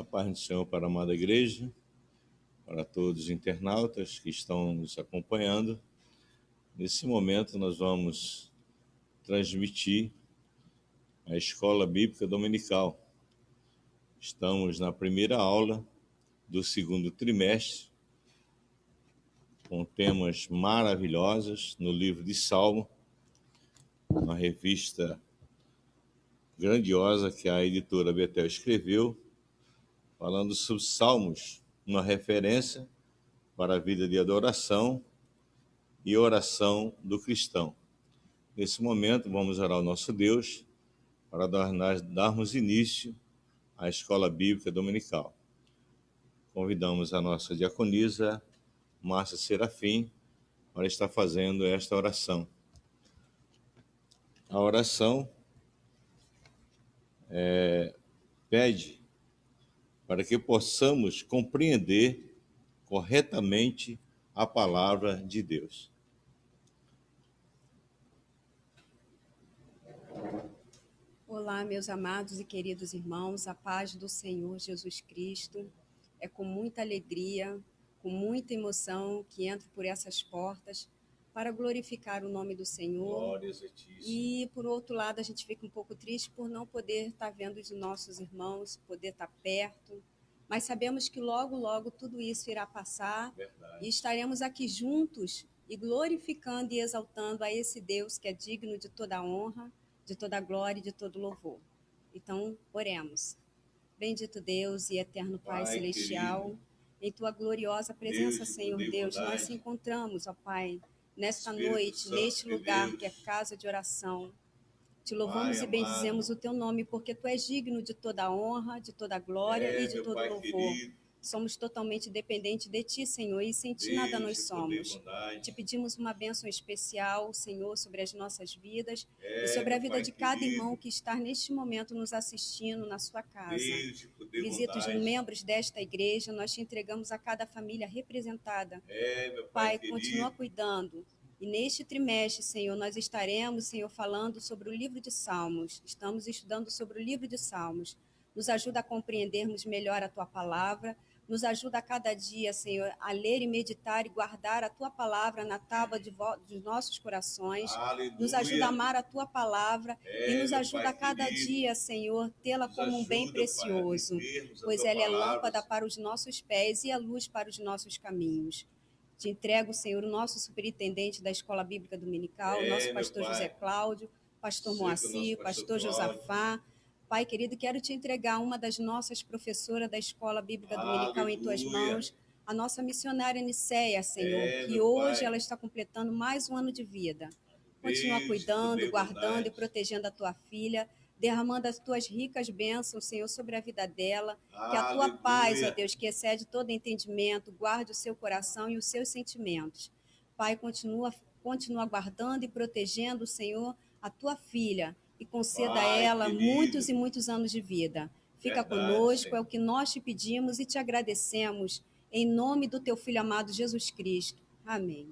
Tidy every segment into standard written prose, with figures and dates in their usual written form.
Paz do Senhor para a amada igreja, para todos os internautas que estão nos acompanhando. Nesse momento nós vamos transmitir a Escola Bíblica Dominical. Estamos na primeira aula do segundo trimestre, com temas maravilhosos no livro de Salmo, uma revista grandiosa que a editora Betel escreveu, falando sobre Salmos, uma referência para a vida de adoração e oração do cristão. Nesse momento, vamos orar ao nosso Deus para nós darmos início à Escola Bíblica Dominical. Convidamos a nossa diaconisa, Márcia Serafim, para estar fazendo esta oração. A oração pede para que possamos compreender corretamente a palavra de Deus. Olá, meus amados e queridos irmãos, a paz do Senhor Jesus Cristo. É com muita alegria, com muita emoção que entro por essas portas para glorificar o nome do Senhor. Glórias a ti, E, por outro lado, a gente fica um pouco triste por não poder estar vendo os nossos irmãos, poder estar perto. Mas sabemos que logo, logo tudo isso irá passar. Verdade. E estaremos aqui juntos e glorificando e exaltando a esse Deus que é digno de toda a honra, de toda a glória e de todo louvor. Então, oremos. Bendito Deus e eterno Pai Celestial, querido, em Tua gloriosa presença, Deus, Senhor Deus, nós nos encontramos, ó Pai, nesta noite, Santo neste de lugar Deus, que é casa de oração. Te louvamos Pai e bendizemos o Teu nome, porque Tu és digno de toda a honra, de toda a glória e de todo Pai louvor. querido, Somos totalmente dependentes de Ti, Senhor, e sem Ti nada nós somos. bondade, Te pedimos uma bênção especial, Senhor, sobre as nossas vidas e sobre a vida Pai de cada querido, irmão que está neste momento nos assistindo na sua casa. Deus de poder, Visita os bondade, membros desta igreja, nós te entregamos a cada família representada. meu Pai, querido, continua cuidando. E neste trimestre, Senhor, nós estaremos, Senhor, falando sobre o livro de Salmos. Estamos estudando sobre o livro de Salmos. Nos ajuda a compreendermos melhor a Tua palavra. Nos ajuda a cada dia, Senhor, a ler e meditar e guardar a Tua palavra na tábua dos nossos corações. Aleluia. Nos ajuda a amar a Tua palavra e nos meu ajuda Pai a cada querido, dia, Senhor, tê-la nos como um bem ajuda, precioso, Pai, a vivermos a pois Tua ela é palavra, lâmpada para os nossos pés e a luz para os nossos caminhos. Te entrego, Senhor, o nosso superintendente da Escola Bíblica Dominical, nosso meu pastor Pai. José Cláudio, pastor Sei que o nosso Moacir, pastor pastor Cláudio. Josafá. Pai querido, quero te entregar uma das nossas professoras da Escola Bíblica Dominical em tuas Aleluia. mãos, a nossa missionária Nicéia, Senhor, que meu hoje Pai. ela está completando mais um ano de vida. Continua Deus de cuidando, poder, guardando bondade, e protegendo a tua filha, derramando as tuas ricas bênçãos, Senhor, sobre a vida dela. Que a tua Aleluia. paz, ó Deus, que excede todo entendimento, guarde o seu coração e os seus sentimentos. Pai, continua guardando e protegendo, Senhor, a tua filha e conceda a Pai ela querido. muitos e muitos anos de vida. Fica Verdade, conosco, Senhor. é o que nós te pedimos e te agradecemos, em nome do teu Filho amado Jesus Cristo. Amém.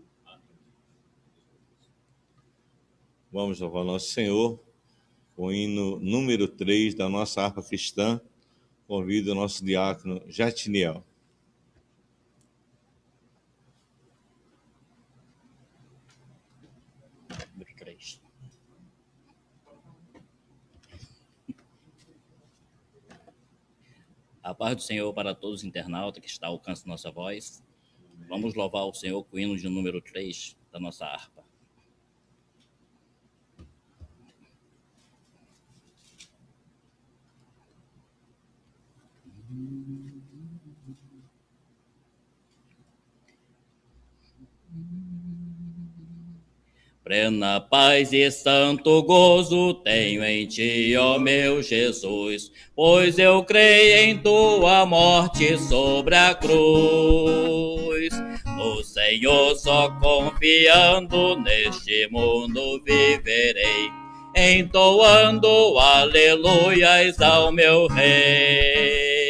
Vamos louvar nosso Senhor, o hino número 3 da nossa harpa cristã. Convido o nosso diácono Jatiniel. A paz do Senhor para todos os internautas que está ao alcance da nossa voz. Vamos louvar o Senhor com o hino de número 3 da nossa harpa. Plena paz e santo gozo tenho em ti, ó meu Jesus, pois eu creio em tua morte sobre a cruz. No Senhor só confiando neste mundo viverei, entoando aleluias ao meu Rei.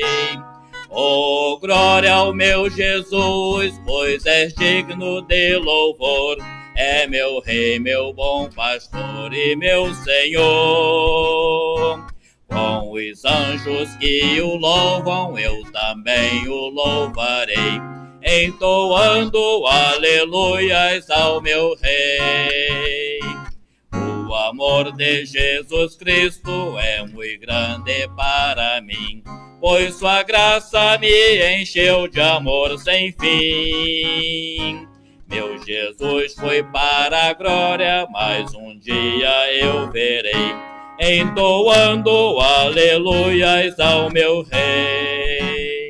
Oh, glória ao meu Jesus, pois és digno de louvor. É meu Rei, meu bom pastor e meu Senhor. Com os anjos que o louvam, eu também o louvarei, entoando aleluias ao meu Rei. O amor de Jesus Cristo é muito grande para mim, pois sua graça me encheu de amor sem fim. Meu Jesus foi para a glória, mas um dia eu verei, entoando aleluias ao meu Rei.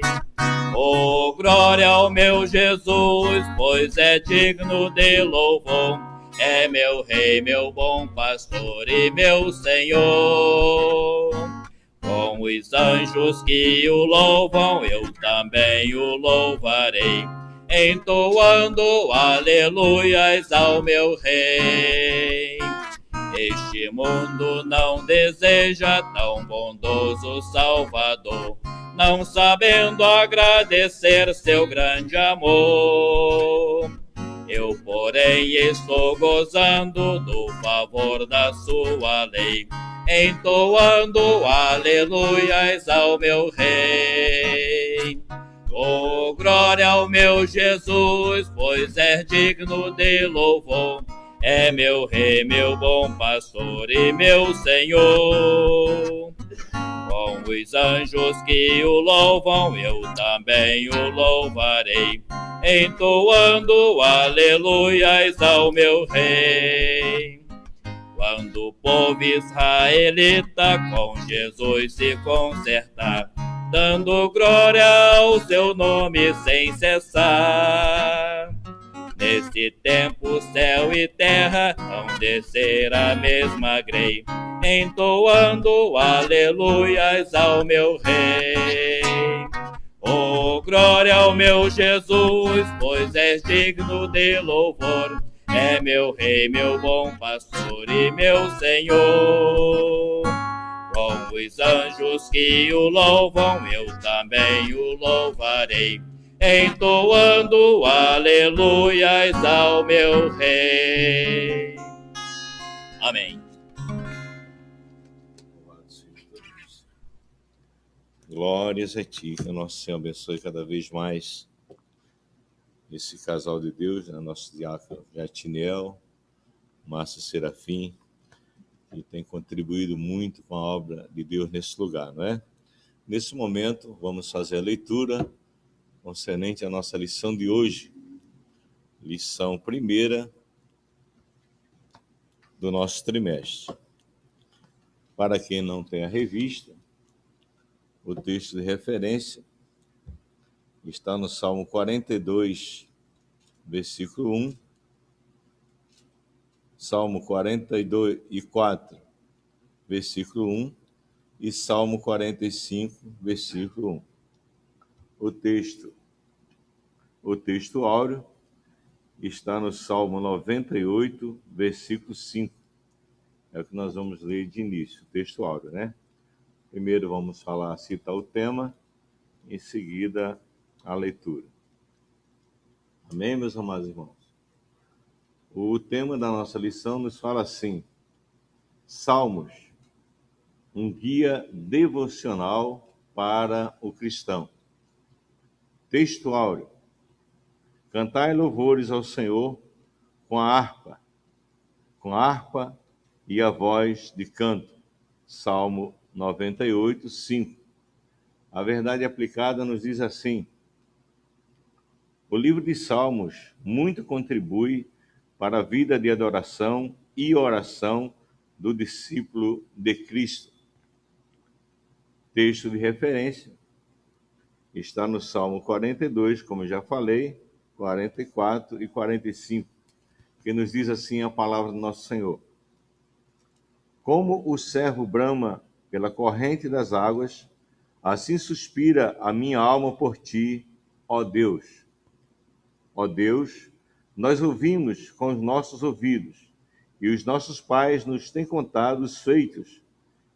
Oh, glória ao meu Jesus, pois é digno de louvor. É meu Rei, meu bom pastor e meu Senhor. Com os anjos que o louvam, eu também o louvarei, entoando aleluias ao meu Rei. Este mundo não deseja tão bondoso Salvador, não sabendo agradecer seu grande amor. Eu, porém, estou gozando do favor da sua lei, entoando aleluias ao meu Rei. Oh, glória ao meu Jesus, pois é digno de louvor. É meu Rei, meu bom pastor e meu Senhor. Com os anjos que o louvam, eu também o louvarei, entoando aleluias ao meu Rei. Quando o povo israelita com Jesus se consertar, dando glória ao seu nome sem cessar, nesse tempo céu e terra hão de ser a mesma grei, entoando aleluias ao meu Rei. Oh, glória ao meu Jesus, pois és digno de louvor. É meu Rei, meu bom pastor e meu Senhor. Com os anjos que o louvam, eu também o louvarei, entoando aleluias ao meu Rei. Amém. Glórias a ti, que o nosso Senhor abençoe cada vez mais esse casal de Deus, né? Nosso diácono Jatiniel, Márcio Serafim, que tem contribuído muito com a obra de Deus nesse lugar, não é? Nesse momento, vamos fazer a leitura concernente à nossa lição de hoje, lição primeira do nosso trimestre. Para quem não tem a revista, o texto de referência está no Salmo 42, versículo 1, Salmo 42:4, versículo 1, e Salmo 45, versículo 1. O texto áureo está no Salmo 98, versículo 5. É o que nós vamos ler de início, o texto áureo, né? Primeiro vamos citar o tema, em seguida a leitura. Amém, meus amados irmãos? O tema da nossa lição nos fala assim: Salmos, um guia devocional para o cristão. Texto áureo: cantai louvores ao Senhor com a harpa e a voz de canto. Salmo 98, 5. A verdade aplicada nos diz assim: o livro de Salmos muito contribui para a vida de adoração e oração do discípulo de Cristo. Texto de referência está no Salmo 42, como já falei, 44 e 45, que nos diz assim a palavra do nosso Senhor: como o servo brama pela corrente das águas, assim suspira a minha alma por ti, ó Deus. Ó Deus, nós ouvimos com os nossos ouvidos, e os nossos pais nos têm contado os feitos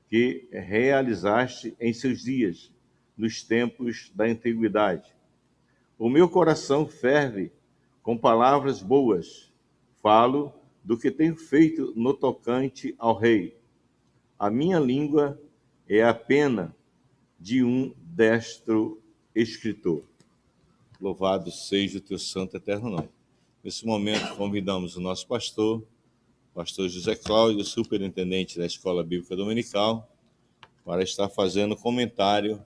que realizaste em seus dias, nos tempos da antiguidade. O meu coração ferve com palavras boas, falo do que tenho feito no tocante ao rei. A minha língua é a pena de um destro escritor. Louvado seja o teu santo eterno nome. Nesse momento, convidamos o nosso pastor José Cláudio, superintendente da Escola Bíblica Dominical, para estar fazendo comentário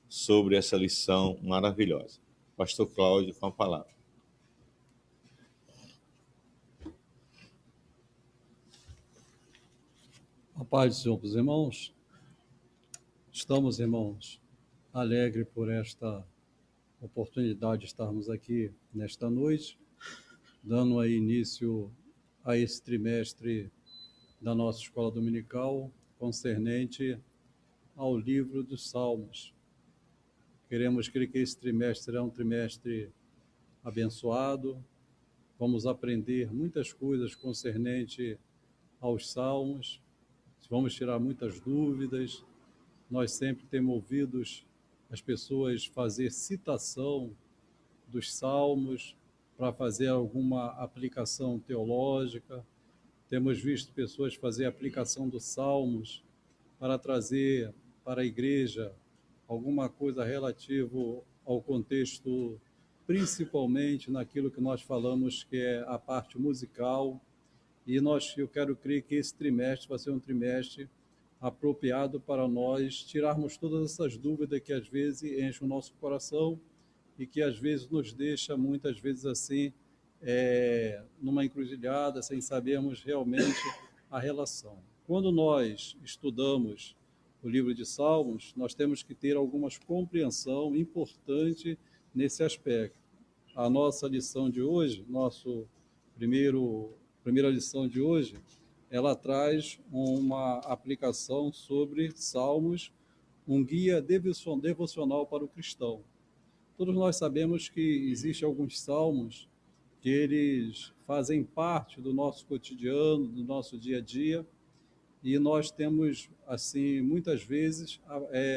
sobre essa lição maravilhosa. Pastor Cláudio, com a palavra. A paz do Senhor para os irmãos. Estamos, irmãos, alegres por esta oportunidade de estarmos aqui nesta noite, dando aí início a esse trimestre da nossa escola dominical, concernente ao livro dos Salmos. Queremos crer que esse trimestre será um trimestre abençoado. Vamos aprender muitas coisas concernente aos Salmos. Vamos tirar muitas dúvidas. Nós sempre temos ouvido as pessoas fazer citação dos Salmos para fazer alguma aplicação teológica. Temos visto pessoas fazer aplicação dos Salmos para trazer para a igreja alguma coisa relativa ao contexto, principalmente naquilo que nós falamos que é a parte musical. E eu quero crer que esse trimestre vai ser um trimestre apropriado para nós tirarmos todas essas dúvidas que às vezes enchem o nosso coração e que às vezes nos deixa muitas vezes assim, numa encruzilhada, sem sabermos realmente a relação. Quando nós estudamos o livro de Salmos, nós temos que ter algumas compreensão importante nesse aspecto. A nossa lição de hoje, primeira lição de hoje, ela traz uma aplicação sobre Salmos, um guia devocional para o cristão. Todos nós sabemos que existem alguns salmos que eles fazem parte do nosso cotidiano, do nosso dia a dia, e nós temos, assim, muitas vezes,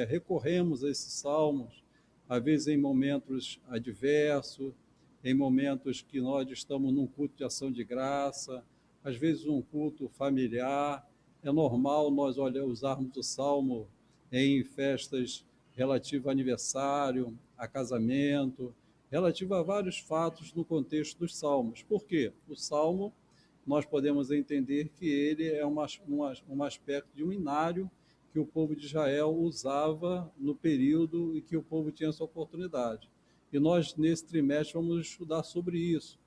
recorremos a esses salmos, às vezes em momentos adversos, em momentos que nós estamos num culto de ação de graça, às vezes um culto familiar. É normal nós usarmos o salmo em festas relativas a aniversário, a casamento, relativo a vários fatos no contexto dos salmos. Por quê? O salmo, nós podemos entender que ele é um aspecto de um inário que o povo de Israel usava no período em que o povo tinha essa oportunidade. E nós, nesse trimestre, vamos estudar sobre isso.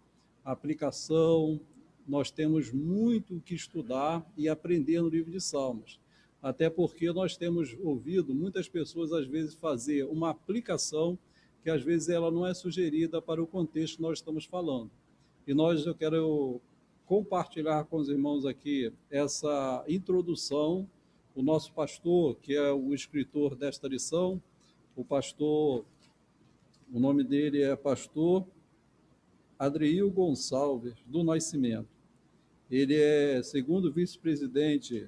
A aplicação, nós temos muito o que estudar e aprender no livro de Salmos. Até porque nós temos ouvido muitas pessoas, às vezes, fazer uma aplicação que, às vezes, ela não é sugerida para o contexto que nós estamos falando. E eu quero compartilhar com os irmãos aqui essa introdução. O nosso pastor, que é o escritor desta lição, o nome dele é pastor Adriil Gonçalves do Nascimento. Ele é segundo vice-presidente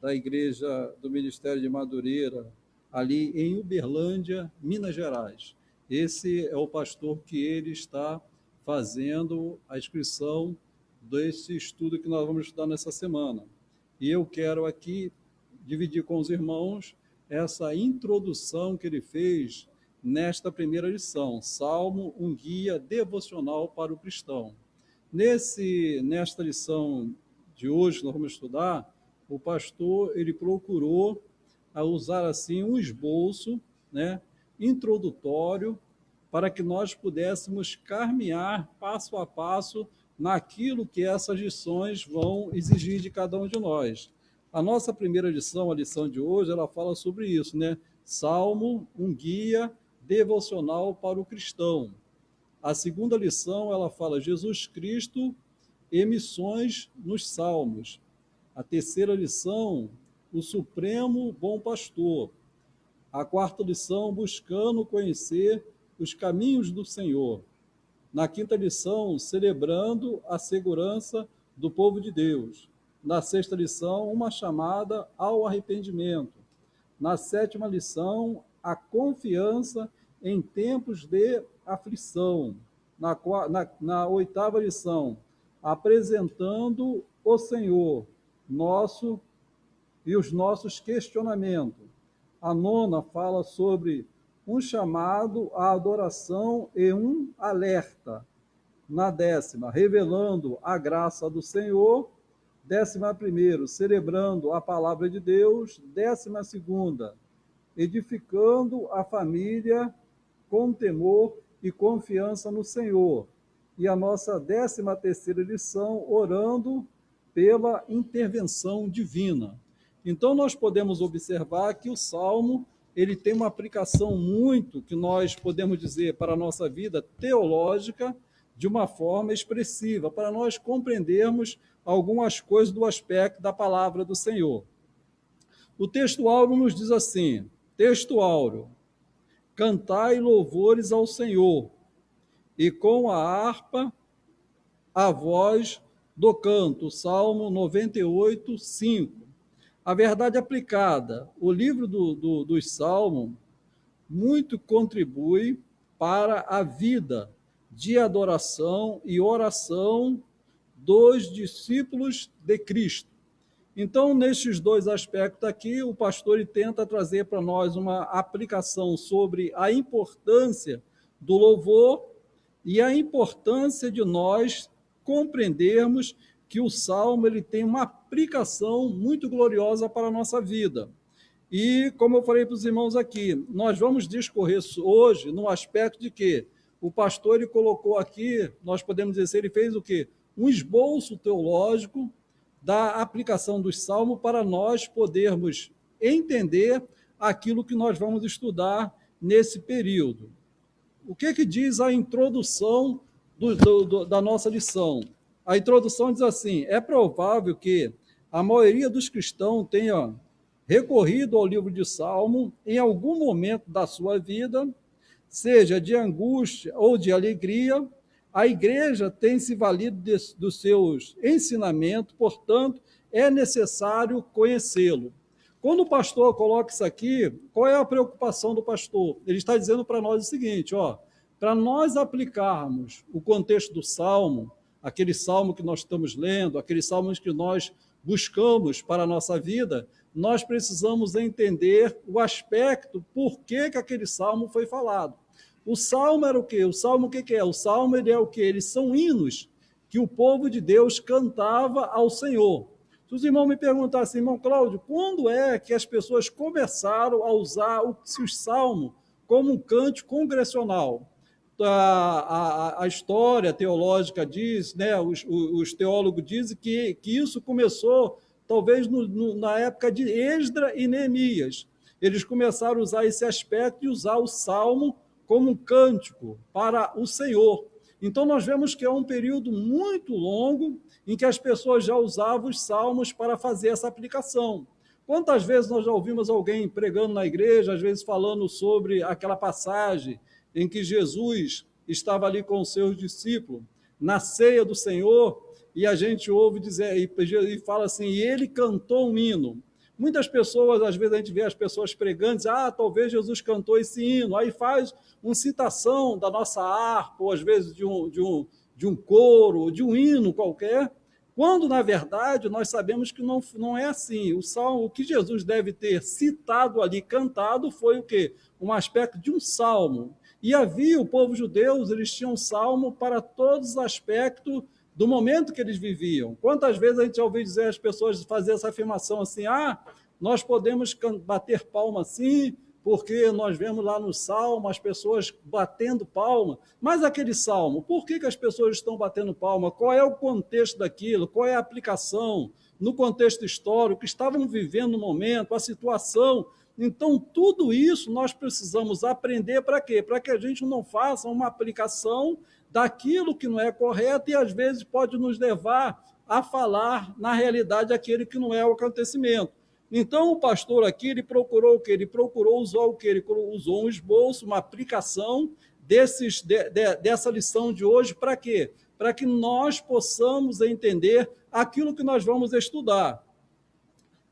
da Igreja do Ministério de Madureira, ali em Uberlândia, Minas Gerais. Esse é o pastor que ele está fazendo a inscrição desse estudo que nós vamos estudar nessa semana. E eu quero aqui dividir com os irmãos essa introdução que ele fez nesta primeira lição, Salmo, um guia devocional para o cristão. Nesta lição de hoje, nós vamos estudar, o pastor ele procurou usar assim um esboço, introdutório, para que nós pudéssemos caminhar passo a passo naquilo que essas lições vão exigir de cada um de nós. A nossa primeira lição, a lição de hoje, ela fala sobre isso, Salmo, um guia devocional para o cristão. A segunda lição, ela fala Jesus Cristo e missões nos Salmos. A terceira lição, o Supremo Bom Pastor. A quarta lição, buscando conhecer os caminhos do Senhor. Na quinta lição, celebrando a segurança do povo de Deus. Na sexta lição, uma chamada ao arrependimento. Na sétima lição, a confiança em tempos de aflição. Na oitava lição, apresentando o Senhor nosso e os nossos questionamentos. A 9ª fala sobre um chamado à adoração e um alerta. Na 10ª, revelando a graça do Senhor. 11ª, celebrando a palavra de Deus. 12ª, edificando a família com temor e confiança no Senhor. E a nossa 13ª lição, orando pela intervenção divina. Então, nós podemos observar que o Salmo ele tem uma aplicação muito, que nós podemos dizer, para a nossa vida teológica, de uma forma expressiva, para nós compreendermos algumas coisas do aspecto da palavra do Senhor. O texto áureo nos diz assim, texto áureo, cantai louvores ao Senhor, e com a harpa, a voz do canto, Salmo 98, 5. A verdade aplicada, o livro dos Salmos muito contribui para a vida de adoração e oração dos discípulos de Cristo. Então, nesses dois aspectos aqui, o pastor tenta trazer para nós uma aplicação sobre a importância do louvor e a importância de nós compreendermos que o Salmo ele tem uma aplicação muito gloriosa para a nossa vida. E, como eu falei para os irmãos aqui, nós vamos discorrer hoje no aspecto de que o pastor ele colocou aqui, nós podemos dizer, ele fez o quê? Um esboço teológico da aplicação dos Salmos para nós podermos entender aquilo que nós vamos estudar nesse período. O que diz a introdução da nossa lição? A introdução diz assim, é provável que a maioria dos cristãos tenha recorrido ao livro de Salmo em algum momento da sua vida, seja de angústia ou de alegria. A igreja tem se valido dos seus ensinamentos, portanto, é necessário conhecê-lo. Quando o pastor coloca isso aqui, qual é a preocupação do pastor? Ele está dizendo para nós o seguinte, para nós aplicarmos o contexto do Salmo, aquele Salmo que nós estamos lendo, aqueles Salmos que nós buscamos para a nossa vida, nós precisamos entender o aspecto, por que aquele Salmo foi falado. O Salmo era o quê? O Salmo o que é? O Salmo ele é o quê? Eles são hinos que o povo de Deus cantava ao Senhor. Se os irmãos me perguntassem, irmão Cláudio, quando é que as pessoas começaram a usar o Salmo como um cântico congregacional? A história teológica diz, né, os teólogos dizem que isso começou talvez na época de Esdras e Neemias. Eles começaram a usar esse aspecto e usar o Salmo como um cântico para o Senhor. Então, nós vemos que é um período muito longo em que as pessoas já usavam os salmos para fazer essa aplicação. Quantas vezes nós já ouvimos alguém pregando na igreja, às vezes falando sobre aquela passagem em que Jesus estava ali com os seus discípulos, na ceia do Senhor, e a gente ouve dizer, e fala assim, e ele cantou um hino. Muitas pessoas, às vezes a gente vê as pessoas pregando, dizem, talvez Jesus cantou esse hino, aí faz uma citação da nossa harpa, ou às vezes de um coro, de um hino qualquer, quando, na verdade, nós sabemos que não é assim. O salmo, o que Jesus deve ter citado ali, cantado, foi o quê? Um aspecto de um salmo. E havia, o povo judeu, eles tinham um salmo para todos os aspectos do momento que eles viviam. Quantas vezes a gente já ouviu dizer as pessoas fazer essa afirmação assim, nós podemos bater palma assim, porque nós vemos lá no Salmo as pessoas batendo palma, mas aquele Salmo, por que as pessoas estão batendo palma? Qual é o contexto daquilo? Qual é a aplicação no contexto histórico que estavam vivendo no momento, a situação? Então, tudo isso nós precisamos aprender para quê? Para que a gente não faça uma aplicação daquilo que não é correto e, às vezes, pode nos levar a falar, na realidade, aquele que não é o acontecimento. Então, o pastor aqui, ele procurou o quê? Ele procurou usar o quê? Ele usou um esboço, uma aplicação dessa lição de hoje, para quê? Para que nós possamos entender aquilo que nós vamos estudar.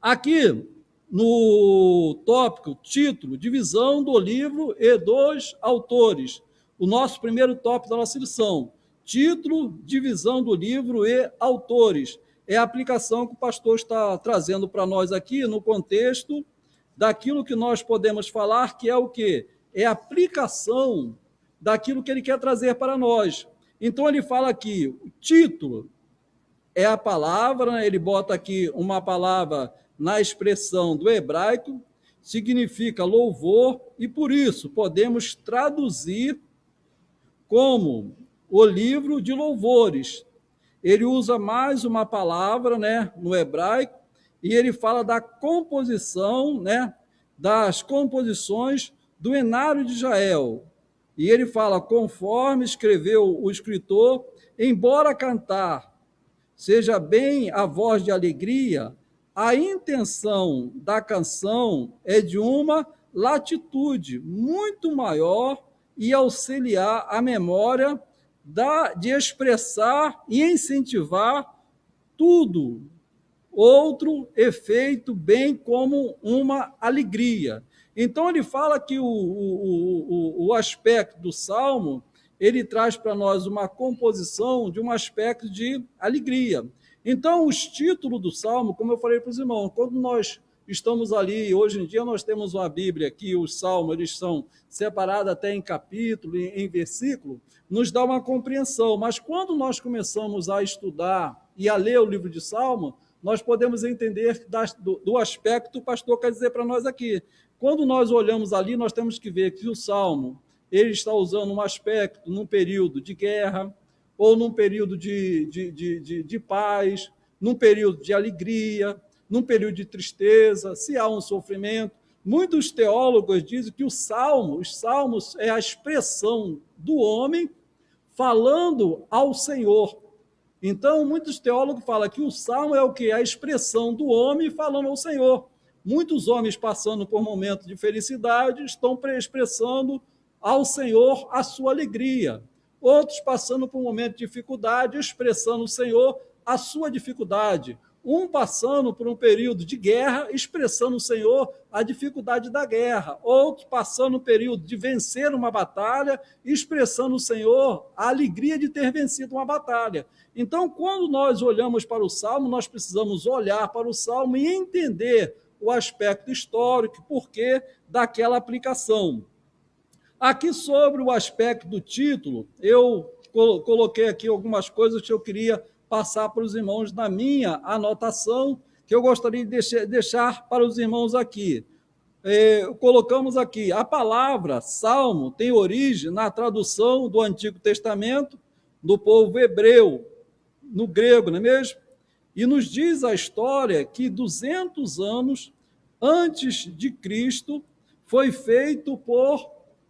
Aqui, no tópico, título, divisão do livro e dos autores. O nosso primeiro tópico da nossa lição, título, divisão do livro e autores. É a aplicação que o pastor está trazendo para nós aqui no contexto daquilo que nós podemos falar, que é o quê? É a aplicação daquilo que ele quer trazer para nós. Então, ele fala aqui, o título é a palavra, né? Ele bota aqui uma palavra na expressão do hebraico, significa louvor, e por isso podemos traduzir como o livro de louvores. Ele usa mais uma palavra, né, no hebraico, e ele fala da composição, né, das composições do Enário de Israel. E ele fala, conforme escreveu o escritor, embora cantar seja bem a voz de alegria, a intenção da canção é de uma latitude muito maior e auxiliar a memória de expressar e incentivar tudo, outro efeito, bem como uma alegria. Então, ele fala que o aspecto do Salmo, ele traz para nós uma composição de um aspecto de alegria. Então, os títulos do Salmo, como eu falei para os irmãos, quando nós estamos ali, hoje em dia nós temos uma Bíblia aqui, os Salmos, eles são separados até em capítulo, em versículo, nos dá uma compreensão, mas quando nós começamos a estudar e a ler o livro de Salmo, nós podemos entender do aspecto que o pastor quer dizer para nós aqui. Quando nós olhamos ali, nós temos que ver que o Salmo, ele está usando um aspecto num período de guerra, ou num período de paz, num período de alegria, num período de tristeza, se há um sofrimento. Muitos teólogos dizem que os salmos é a expressão do homem falando ao Senhor. Então, muitos teólogos falam que o salmo é o quê? A expressão do homem falando ao Senhor. Muitos homens passando por momentos de felicidade estão expressando ao Senhor a sua alegria. Outros passando por um momento de dificuldade, expressando ao Senhor a sua dificuldade. Um passando por um período de guerra, expressando ao Senhor a dificuldade da guerra. Outro passando um período de vencer uma batalha, expressando ao Senhor a alegria de ter vencido uma batalha. Então, quando nós olhamos para o Salmo, nós precisamos olhar para o Salmo e entender o aspecto histórico, porquê daquela aplicação. Aqui sobre o aspecto do título, eu coloquei aqui algumas coisas que eu queria passar para os irmãos na minha anotação, que eu gostaria de deixar para os irmãos aqui. Colocamos aqui, a palavra salmo tem origem na tradução do Antigo Testamento do povo hebreu, no grego, não é mesmo? E nos diz a história que 200 anos antes de Cristo foi feito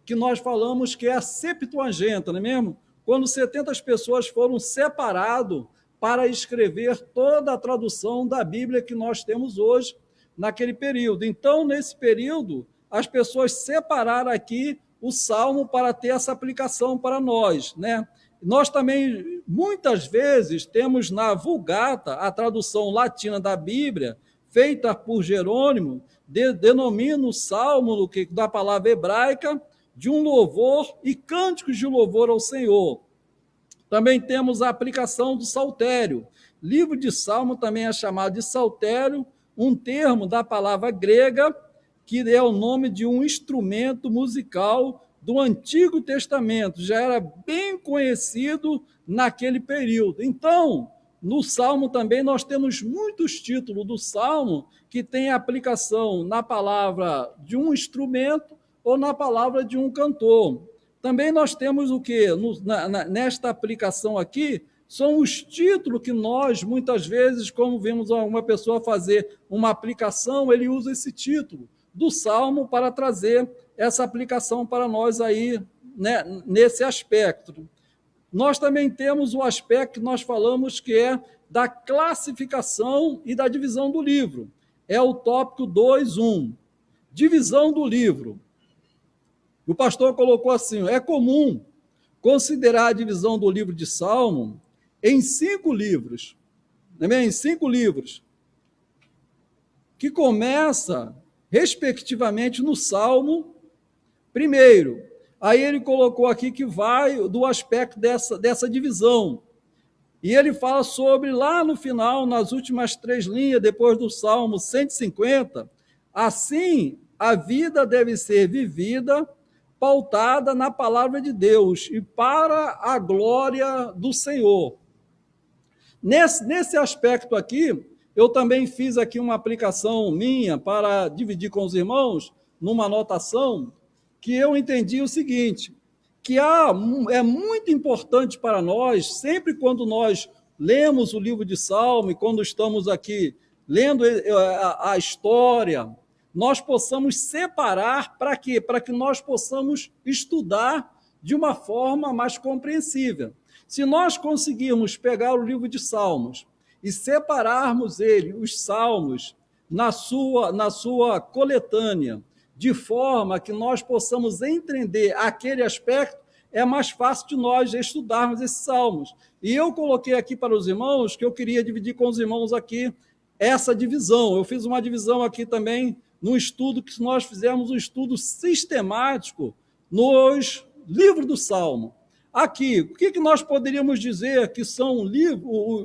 que nós falamos que é a Septuaginta, não é mesmo? Quando 70 pessoas foram separadas para escrever toda a tradução da Bíblia que nós temos hoje, naquele período. Então, nesse período, as pessoas separaram aqui o Salmo para ter essa aplicação para nós, né? Nós também, muitas vezes, temos na Vulgata, a tradução latina da Bíblia, feita por Jerônimo, denomina o Salmo, da palavra hebraica, de um louvor e cânticos de louvor ao Senhor. Também temos a aplicação do saltério. Livro de Salmo também é chamado de saltério, um termo da palavra grega, que é o nome de um instrumento musical do Antigo Testamento, já era bem conhecido naquele período. Então, no Salmo também nós temos muitos títulos do Salmo que tem aplicação na palavra de um instrumento ou na palavra de um cantor. Também nós temos o quê? Nesta aplicação aqui, são os títulos que nós, muitas vezes, como vemos uma pessoa fazer uma aplicação, ele usa esse título do Salmo para trazer essa aplicação para nós aí, né, nesse aspecto. Nós também temos o aspecto que nós falamos que é da classificação e da divisão do livro. É o tópico 2.1. Divisão do livro. O pastor colocou assim, é comum considerar a divisão do livro de Salmo em 5 livros, em 5 livros, que começa, respectivamente, no Salmo primeiro. Aí ele colocou aqui que vai do aspecto dessa divisão. E ele fala sobre, lá no final, nas últimas 3 linhas, depois do Salmo 150, Assim, a vida deve ser vivida pautada na palavra de Deus e para a glória do Senhor. Nesse aspecto aqui, eu também fiz aqui uma aplicação minha para dividir com os irmãos, numa anotação, que eu entendi o seguinte, que é muito importante para nós, sempre quando nós lemos o livro de Salmo e quando estamos aqui lendo a história, nós possamos separar para quê? Para que nós possamos estudar de uma forma mais compreensível. Se nós conseguirmos pegar o livro de Salmos e separarmos os salmos, na sua coletânea, de forma que nós possamos entender aquele aspecto, é mais fácil de nós estudarmos esses salmos. E eu coloquei aqui para os irmãos, que eu queria dividir com os irmãos aqui, essa divisão. Eu fiz uma divisão aqui também, no estudo que nós fizemos, um estudo sistemático nos livros do Salmo. Aqui, o que nós poderíamos dizer que são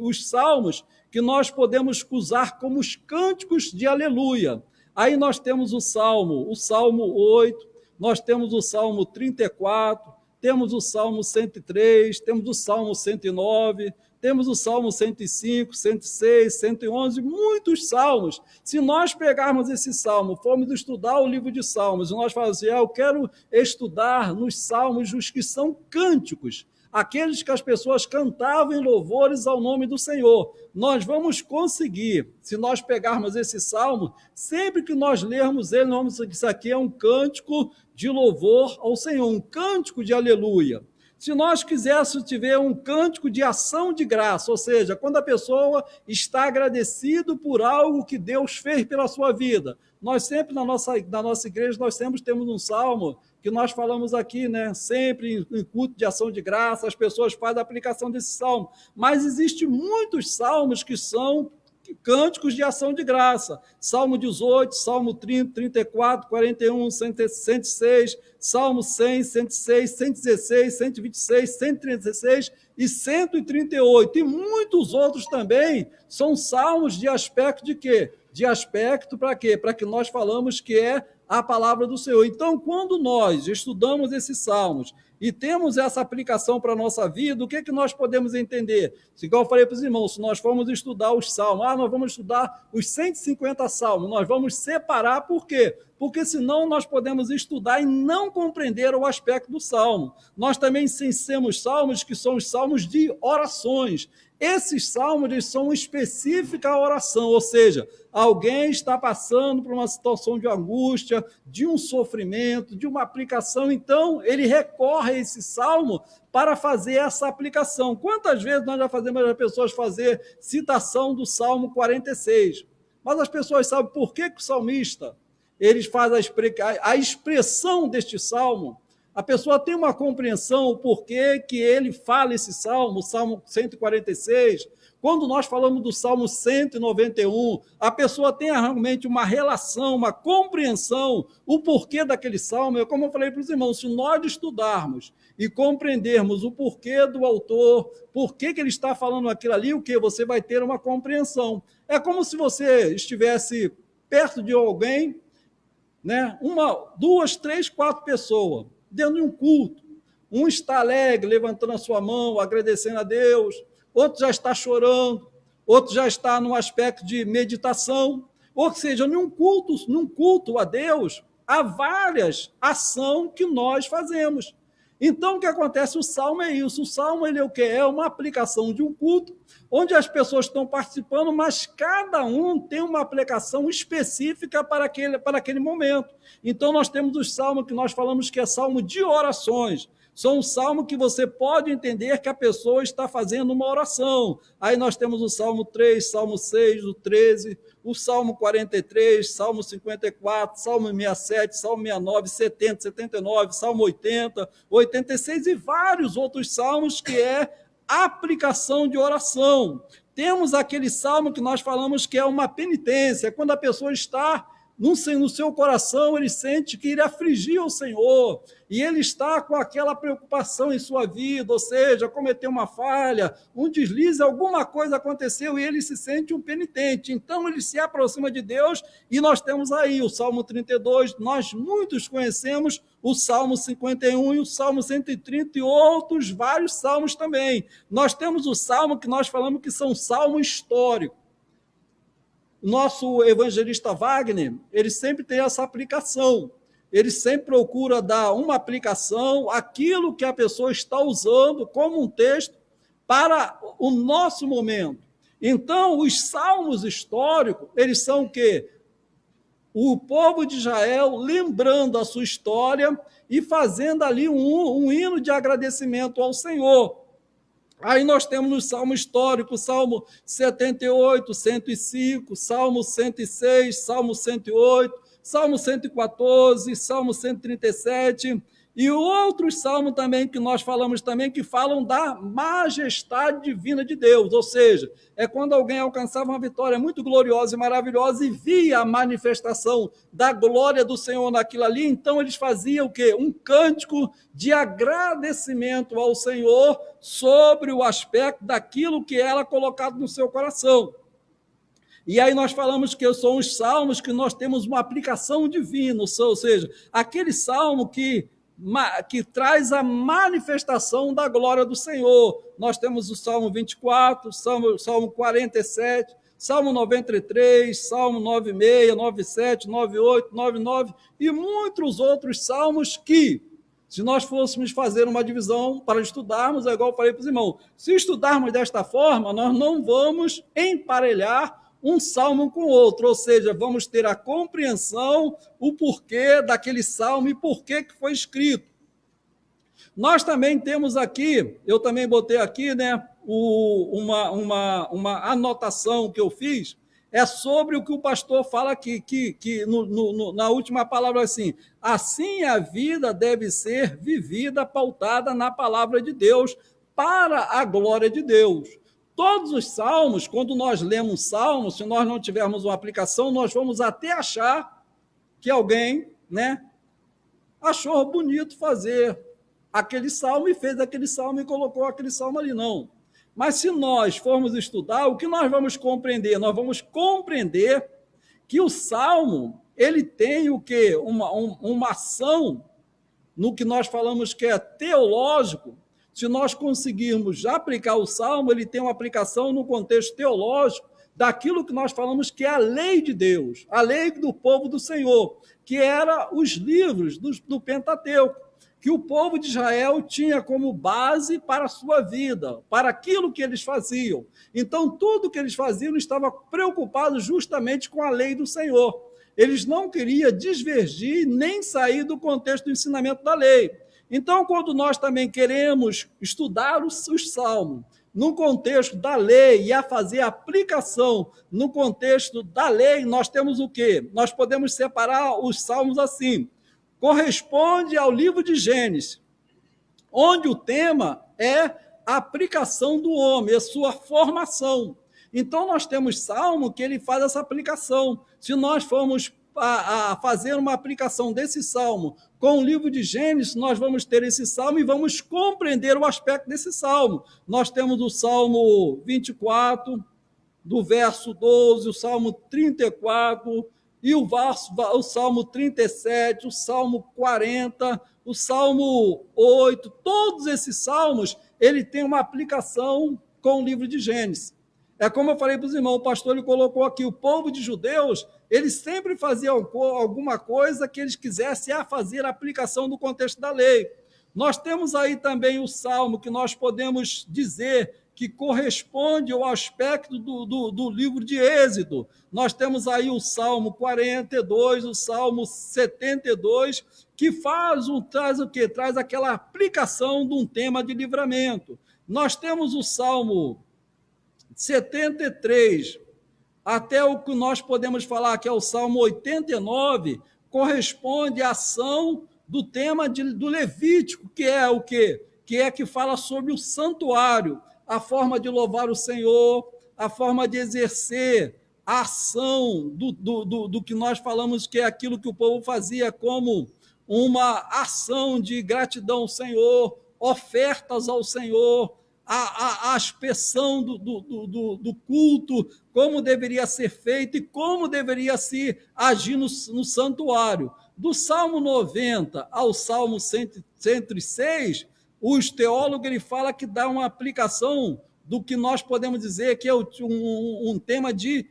os salmos que nós podemos usar como os cânticos de aleluia? Aí nós temos o Salmo 8, nós temos o Salmo 34, temos o Salmo 103, temos o Salmo 109, temos o Salmo 105, 106, 111, muitos salmos. Se nós pegarmos esse salmo, formos estudar o livro de Salmos, e nós falamos assim, eu quero estudar nos salmos os que são cânticos, aqueles que as pessoas cantavam em louvores ao nome do Senhor. Nós vamos conseguir, se nós pegarmos esse salmo, sempre que nós lermos ele, nós vamos dizer que isso aqui é um cântico de louvor ao Senhor, um cântico de aleluia. Se nós quiséssemos ter um cântico de ação de graça, ou seja, quando a pessoa está agradecido por algo que Deus fez pela sua vida, nós sempre, na nossa igreja, nós sempre temos um salmo que nós falamos aqui, né? Sempre em culto de ação de graça, as pessoas fazem a aplicação desse salmo. Mas existem muitos salmos que são cânticos de ação de graça. Salmo 18, Salmo 30, 34, 41, 106, Salmo 100, 106, 116, 126, 136 e 138. E muitos outros também são salmos de aspecto de quê? De aspecto para quê? Para que nós falamos que é a palavra do Senhor. Então, quando nós estudamos esses salmos e temos essa aplicação para a nossa vida, o que nós podemos entender? Igual eu falei para os irmãos, se nós formos estudar os salmos, nós vamos estudar os 150 salmos, nós vamos separar, por quê? Porque senão nós podemos estudar e não compreender o aspecto do salmo. Nós também temos salmos que são os salmos de orações. Esses salmos eles são específica à oração, ou seja, alguém está passando por uma situação de angústia, de um sofrimento, de uma aplicação, então ele recorre a esse salmo para fazer essa aplicação. Quantas vezes nós já fazemos as pessoas fazer citação do Salmo 46? Mas as pessoas sabem por que o salmista eles fazem a expressão deste salmo. A pessoa tem uma compreensão o porquê que ele fala esse salmo, o Salmo 146. Quando nós falamos do Salmo 191, a pessoa tem realmente uma relação, uma compreensão, o porquê daquele salmo. Como eu falei para os irmãos, se nós estudarmos e compreendermos o porquê do autor, porquê que ele está falando aquilo ali, o que você vai ter uma compreensão. É como se você estivesse perto de alguém, né? 1, 2, 3, 4 pessoas, dentro de um culto. Um está alegre, levantando a sua mão, agradecendo a Deus, outro já está chorando, outro já está num aspecto de meditação, ou seja, num culto a Deus, há várias ações que nós fazemos. Então, o que acontece? O salmo é isso. O salmo ele é o quê? É uma aplicação de um culto, onde as pessoas estão participando, mas cada um tem uma aplicação específica para aquele momento. Então, nós temos os salmos que nós falamos que é salmo de orações. São um salmo que você pode entender que a pessoa está fazendo uma oração. Aí nós temos o Salmo 3, Salmo 6, o 13, o Salmo 43, Salmo 54, Salmo 67, Salmo 69, 70, 79, Salmo 80, 86 e vários outros salmos que é aplicação de oração. Temos aquele salmo que nós falamos que é uma penitência, quando a pessoa está no seu coração, ele sente que ele afligiu o Senhor, e ele está com aquela preocupação em sua vida, ou seja, cometeu uma falha, um deslize, alguma coisa aconteceu, e ele se sente um penitente. Então, ele se aproxima de Deus, e nós temos aí o Salmo 32, nós muitos conhecemos o Salmo 51 e o Salmo 130 e outros vários salmos também. Nós temos o Salmo que nós falamos que são salmos históricos. O nosso evangelista Wagner, ele sempre tem essa aplicação. Ele sempre procura dar uma aplicação àquilo que a pessoa está usando como um texto para o nosso momento. Então, os salmos históricos, eles são o quê? O povo de Israel lembrando a sua história e fazendo ali um hino de agradecimento ao Senhor. Aí nós temos no Salmo histórico, Salmo 78, 105, Salmo 106, Salmo 108, Salmo 114, Salmo 137, e outros salmos também que nós falamos também, que falam da majestade divina de Deus, ou seja, é quando alguém alcançava uma vitória muito gloriosa e maravilhosa e via a manifestação da glória do Senhor naquilo ali, então eles faziam o quê? Um cântico de agradecimento ao Senhor sobre o aspecto daquilo que era colocado no seu coração. E aí nós falamos que são os salmos que nós temos uma aplicação divina, ou seja, aquele salmo que traz a manifestação da glória do Senhor. Nós temos o Salmo 24, Salmo 47, Salmo 93, Salmo 96, 97, 98, 99 e muitos outros salmos que, se nós fôssemos fazer uma divisão para estudarmos, é igual eu falei para os irmãos, se estudarmos desta forma, nós não vamos emparelhar um salmo com o outro, ou seja, vamos ter a compreensão, o porquê daquele salmo e porquê que foi escrito. Nós também temos aqui, eu também botei aqui, né, uma anotação que eu fiz, é sobre o que o pastor fala aqui, que na última palavra assim a vida deve ser vivida, pautada na palavra de Deus, para a glória de Deus. Todos os salmos, quando nós lemos um salmo, se nós não tivermos uma aplicação, nós vamos até achar que alguém, né, achou bonito fazer aquele salmo e fez aquele salmo e colocou aquele salmo ali, não. Mas se nós formos estudar, o que nós vamos compreender? Nós vamos compreender que o salmo, ele tem o quê? Uma ação, no que nós falamos que é teológico. Se nós conseguirmos aplicar o Salmo, ele tem uma aplicação no contexto teológico daquilo que nós falamos que é a lei de Deus, a lei do povo do Senhor, que era os livros do Pentateuco, que o povo de Israel tinha como base para a sua vida, para aquilo que eles faziam. Então, tudo que eles faziam estava preocupado justamente com a lei do Senhor. Eles não queriam divergir nem sair do contexto do ensinamento da lei. Então, quando nós também queremos estudar os salmos no contexto da lei e a fazer a aplicação no contexto da lei, nós temos o quê? Nós podemos separar os salmos assim. Corresponde ao livro de Gênesis, onde o tema é a aplicação do homem, a sua formação. Então, nós temos salmo que ele faz essa aplicação. Se nós formos a fazer uma aplicação desse salmo com o livro de Gênesis, nós vamos ter esse salmo e vamos compreender o aspecto desse salmo. Nós temos o Salmo 24, do verso 12, o Salmo 34, e o Salmo 37, o Salmo 40, o Salmo 8, todos esses salmos, ele tem uma aplicação com o livro de Gênesis. É como eu falei para os irmãos, o pastor ele colocou aqui, o povo de judeus, eles sempre faziam alguma coisa que eles quisessem fazer a aplicação do contexto da lei. Nós temos aí também o salmo que nós podemos dizer que corresponde ao aspecto do livro de Êxodo. Nós temos aí o Salmo 42, o Salmo 72, que traz o quê? Traz aquela aplicação de um tema de livramento. Nós temos o Salmo 73, até o que nós podemos falar que é o Salmo 89, corresponde à ação do tema do Levítico, que é o quê? Que fala sobre o santuário, a forma de louvar o Senhor, a forma de exercer ação do que nós falamos que é aquilo que o povo fazia como uma ação de gratidão ao Senhor, ofertas ao Senhor, a expressão do culto, como deveria ser feito e como deveria se agir no santuário. Do Salmo 90 ao Salmo 106, os teólogos ele fala que dá uma aplicação do que nós podemos dizer que é um tema de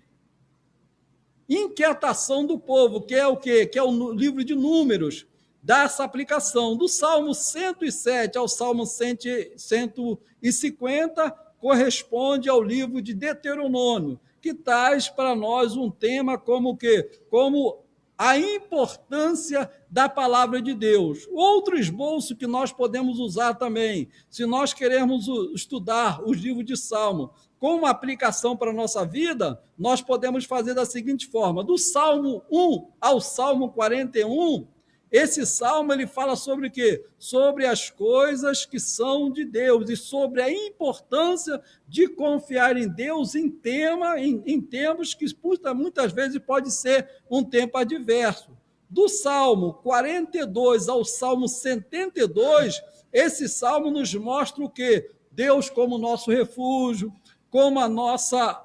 inquietação do povo, que é o quê? Que é o livro de Números, dá essa aplicação. Do Salmo 107 ao Salmo 150, corresponde ao livro de Deuteronômio, que traz para nós um tema como o quê? Como a importância da palavra de Deus. Outro esboço que nós podemos usar também, se nós queremos estudar os livros de Salmo com uma aplicação para a nossa vida, nós podemos fazer da seguinte forma: do Salmo 1 ao Salmo 41, esse salmo ele fala sobre o quê? Sobre as coisas que são de Deus e sobre a importância de confiar em Deus em tempos que muitas vezes pode ser um tempo adverso. Do Salmo 42 ao Salmo 72, esse salmo nos mostra o quê? Deus como nosso refúgio, como a nossa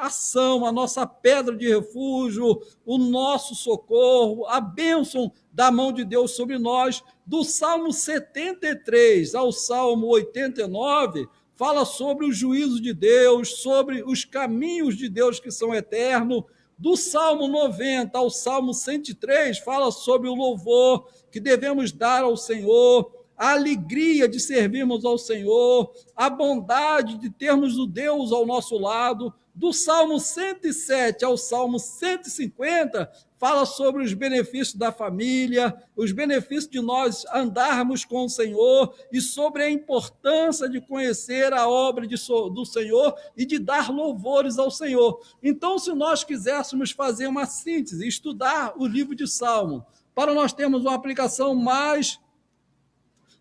ação, a nossa pedra de refúgio, o nosso socorro, a bênção da mão de Deus sobre nós. Do Salmo 73 ao Salmo 89, fala sobre o juízo de Deus, sobre os caminhos de Deus que são eternos. Do Salmo 90 ao Salmo 103, fala sobre o louvor que devemos dar ao Senhor, a alegria de servirmos ao Senhor, a bondade de termos o Deus ao nosso lado. Do Salmo 107 ao Salmo 150, fala sobre os benefícios da família, os benefícios de nós andarmos com o Senhor e sobre a importância de conhecer a obra do Senhor e de dar louvores ao Senhor. Então, se nós quiséssemos fazer uma síntese, estudar o livro de Salmo, para nós termos uma aplicação mais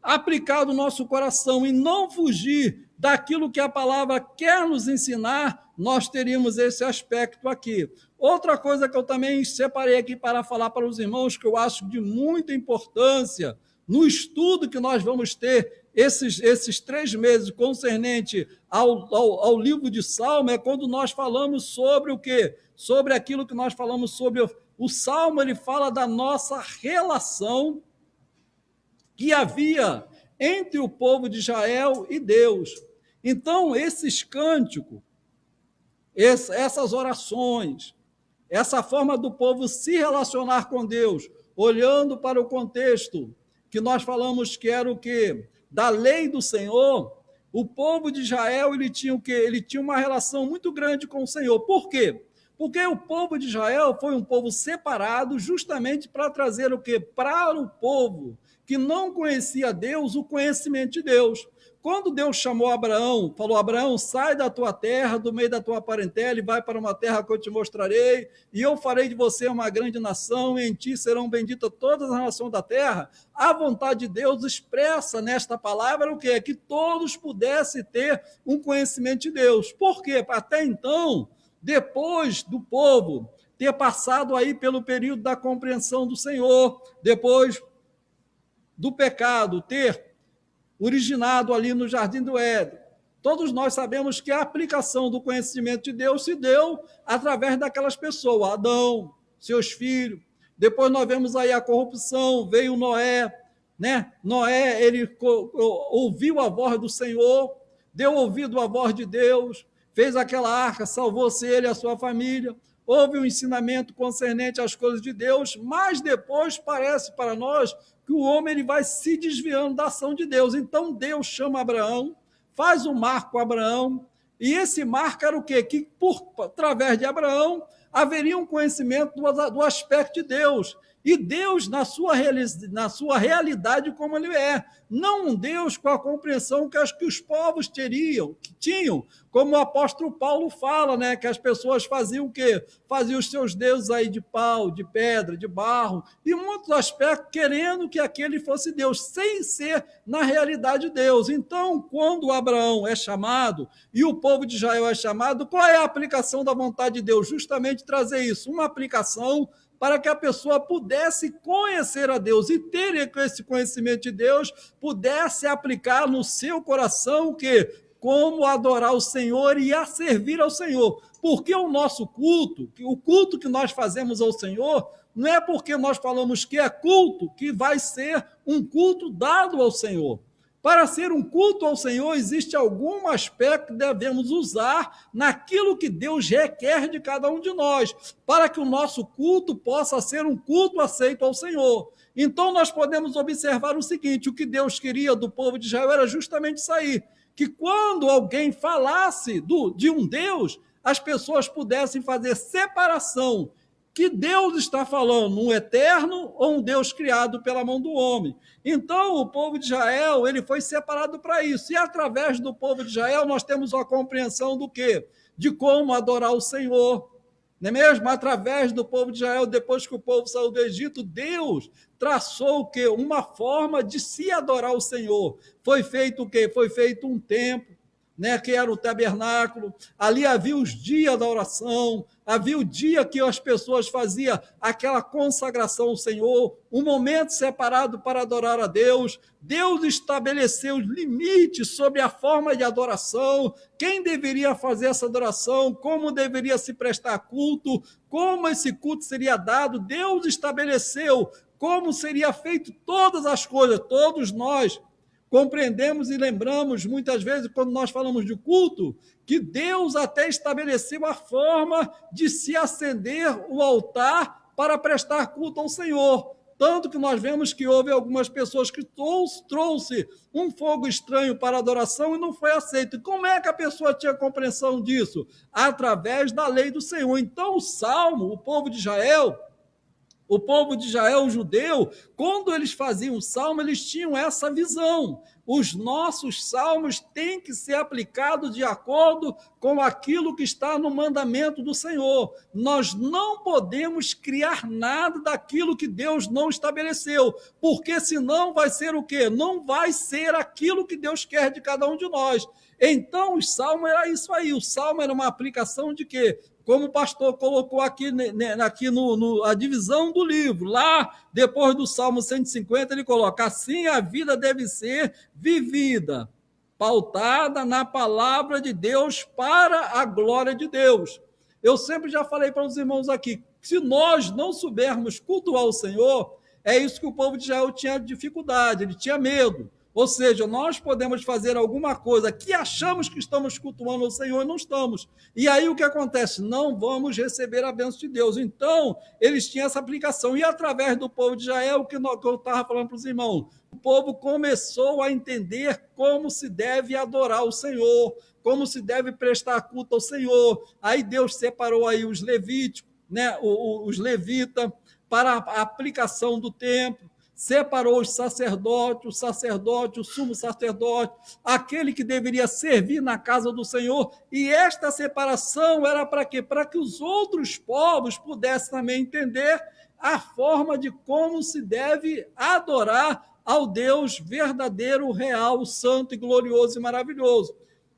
aplicada no nosso coração e não fugir daquilo que a palavra quer nos ensinar, nós teríamos esse aspecto aqui. Outra coisa que eu também separei aqui para falar para os irmãos, que eu acho de muita importância no estudo que nós vamos ter esses 3 meses concernente ao livro de Salmo, é quando nós falamos sobre o quê? Sobre aquilo que nós falamos sobre o Salmo, ele fala da nossa relação que havia entre o povo de Israel e Deus. Então, esses cânticos, essas orações, essa forma do povo se relacionar com Deus, olhando para o contexto que nós falamos que era o quê? Da lei do Senhor, o povo de Israel ele tinha o quê? Ele tinha uma relação muito grande com o Senhor. Por quê? Porque o povo de Israel foi um povo separado justamente para trazer o quê? Para o povo que não conhecia Deus, o conhecimento de Deus. Quando Deus chamou Abraão, falou: Abraão, sai da tua terra, do meio da tua parentela, e vai para uma terra que eu te mostrarei, e eu farei de você uma grande nação, e em ti serão benditas todas as nações da terra. A vontade de Deus expressa nesta palavra o quê? É que todos pudessem ter um conhecimento de Deus. Por quê? Até então, depois do povo ter passado aí pelo período da compreensão do Senhor, depois do pecado ter originado ali no Jardim do Éden, todos nós sabemos que a aplicação do conhecimento de Deus se deu através daquelas pessoas, Adão, seus filhos. Depois nós vemos aí a corrupção, veio Noé, né? Noé, ele ouviu a voz do Senhor, deu ouvido à voz de Deus, fez aquela arca, salvou-se ele e a sua família. Houve um ensinamento concernente às coisas de Deus, mas depois parece para nós que o homem ele vai se desviando da ação de Deus. Então Deus chama Abraão, faz um marco a Abraão, e esse marco era o quê? Que através de Abraão haveria um conhecimento do aspecto de Deus. e Deus na sua realidade como ele é, não um Deus com a compreensão que os povos tinham, como o apóstolo Paulo fala, né, que as pessoas faziam o quê? Faziam os seus deuses aí de pau, de pedra, de barro, e muitos aspectos querendo que aquele fosse Deus, sem ser na realidade Deus. Então, quando Abraão é chamado e o povo de Israel é chamado, qual é a aplicação da vontade de Deus? Justamente trazer isso, uma aplicação para que a pessoa pudesse conhecer a Deus e ter esse conhecimento de Deus, pudesse aplicar no seu coração o quê? Como adorar o Senhor e a servir ao Senhor. Porque o nosso culto, o culto que nós fazemos ao Senhor, não é porque nós falamos que é culto que vai ser um culto dado ao Senhor. Para ser um culto ao Senhor, existe algum aspecto que devemos usar naquilo que Deus requer de cada um de nós, para que o nosso culto possa ser um culto aceito ao Senhor. Então, nós podemos observar o seguinte: o que Deus queria do povo de Israel era justamente isso aí, que quando alguém falasse de um Deus, as pessoas pudessem fazer separação, que Deus está falando, um eterno ou um Deus criado pela mão do homem. Então, o povo de Israel, ele foi separado para isso. E através do povo de Israel, nós temos uma compreensão do quê? De como adorar o Senhor. Não é mesmo? Através do povo de Israel, depois que o povo saiu do Egito, Deus traçou o quê? Uma forma de se adorar o Senhor. Foi feito o quê? Foi feito um templo, né, que era o tabernáculo. Ali havia os dias da oração, havia o dia que as pessoas faziam aquela consagração ao Senhor, um momento separado para adorar a Deus. Deus estabeleceu os limites sobre a forma de adoração, quem deveria fazer essa adoração, como deveria se prestar culto, como esse culto seria dado. Deus estabeleceu como seria feito todas as coisas. Todos nós compreendemos e lembramos, muitas vezes, quando nós falamos de culto, que Deus até estabeleceu a forma de se acender o altar para prestar culto ao Senhor. Tanto que nós vemos que houve algumas pessoas que trouxe um fogo estranho para a adoração e não foi aceito. E como é que a pessoa tinha compreensão disso? Através da lei do Senhor. Então, o Salmo, o povo de Israel, o judeu, quando eles faziam o salmo, eles tinham essa visão. Os nossos salmos têm que ser aplicados de acordo com aquilo que está no mandamento do Senhor. Nós não podemos criar nada daquilo que Deus não estabeleceu, porque senão vai ser o quê? Não vai ser aquilo que Deus quer de cada um de nós. Então, o salmo era isso aí. O salmo era uma aplicação de quê? Como o pastor colocou aqui a divisão do livro, lá depois do Salmo 150, ele coloca: assim a vida deve ser vivida, pautada na palavra de Deus para a glória de Deus. Eu sempre já falei para os irmãos aqui, se nós não soubermos cultuar o Senhor, é isso que o povo de Israel tinha dificuldade, ele tinha medo. Ou seja, nós podemos fazer alguma coisa que achamos que estamos cultuando o Senhor e não estamos. E aí o que acontece? Não vamos receber a bênção de Deus. Então, eles tinham essa aplicação. E através do povo de Israel, que eu estava falando para os irmãos, o povo começou a entender como se deve adorar o Senhor, como se deve prestar culto ao Senhor. Aí Deus separou aí os levíticos, né, os levitas, para a aplicação do templo. Separou os sacerdotes, o sumo sacerdote, aquele que deveria servir na casa do Senhor, e esta separação era para quê? Para que os outros povos pudessem também entender a forma de como se deve adorar ao Deus verdadeiro, real, santo e glorioso e maravilhoso.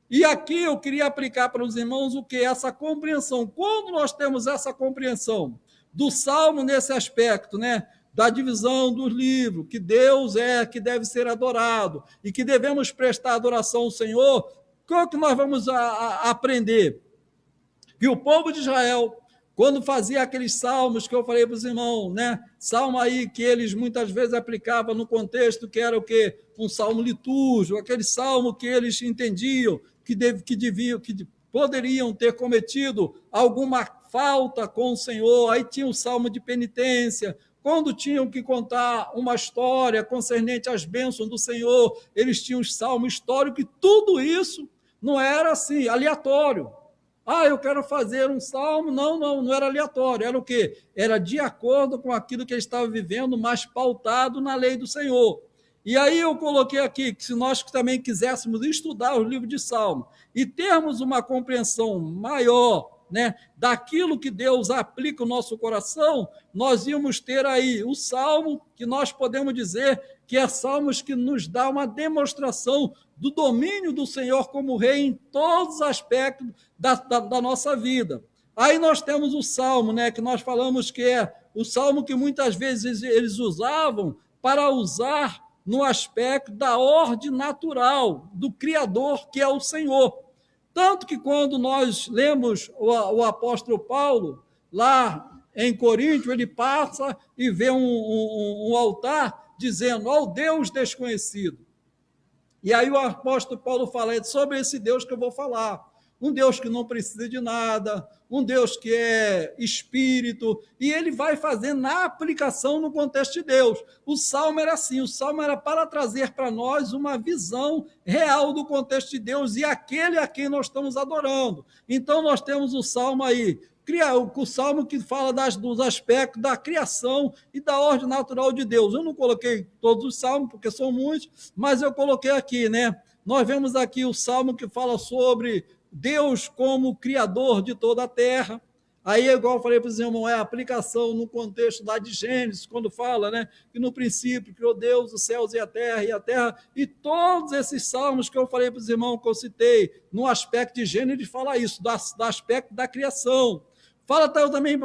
E aqui eu queria aplicar para os irmãos o que? Essa compreensão. Quando nós temos essa compreensão do Salmo nesse aspecto, né? Da divisão dos livros, que Deus é, que deve ser adorado, e que devemos prestar adoração ao Senhor, qual que nós vamos aprender? Que o povo de Israel, quando fazia aqueles salmos que eu falei para os irmãos, né? Salmo aí que eles muitas vezes aplicavam no contexto que era o quê? Um salmo litúrgico, aquele salmo que eles entendiam que poderiam ter cometido alguma falta com o Senhor. Aí tinha o salmo de penitência. Quando tinham que contar uma história concernente às bênçãos do Senhor, eles tinham os salmos históricos, e tudo isso não era assim, aleatório. Eu quero fazer um salmo. Não era aleatório. Era o quê? Era de acordo com aquilo que ele estava vivendo, mas pautado na lei do Senhor. E aí eu coloquei aqui que se nós também quiséssemos estudar os livros de Salmo e termos uma compreensão maior, né, daquilo que Deus aplica no nosso coração, nós íamos ter aí o Salmo, que nós podemos dizer que é Salmos que nos dá uma demonstração do domínio do Senhor como Rei em todos os aspectos da nossa vida. Aí nós temos o Salmo, né, que nós falamos que é o Salmo que muitas vezes eles usavam para usar no aspecto da ordem natural do Criador, que é o Senhor. Tanto que quando nós lemos o apóstolo Paulo, lá em Coríntio, ele passa e vê um altar dizendo ao Deus desconhecido. E aí o apóstolo Paulo fala, é sobre esse Deus que eu vou falar. Um Deus que não precisa de nada, um Deus que é espírito, e ele vai fazer na aplicação no contexto de Deus. O Salmo era assim, o Salmo era para trazer para nós uma visão real do contexto de Deus e aquele a quem nós estamos adorando. Então nós temos o Salmo aí, o Salmo que fala dos aspectos da criação e da ordem natural de Deus. Eu não coloquei todos os salmos, porque são muitos, mas eu coloquei aqui, né? Nós vemos aqui o Salmo que fala sobre Deus como criador de toda a terra. Aí, igual eu falei para os irmãos, é a aplicação no contexto lá de Gênesis, quando fala, né, que no princípio criou Deus os céus e a terra, e todos esses salmos que eu falei para os irmãos, que eu citei, no aspecto de Gênesis, fala isso, do aspecto da criação. Fala também,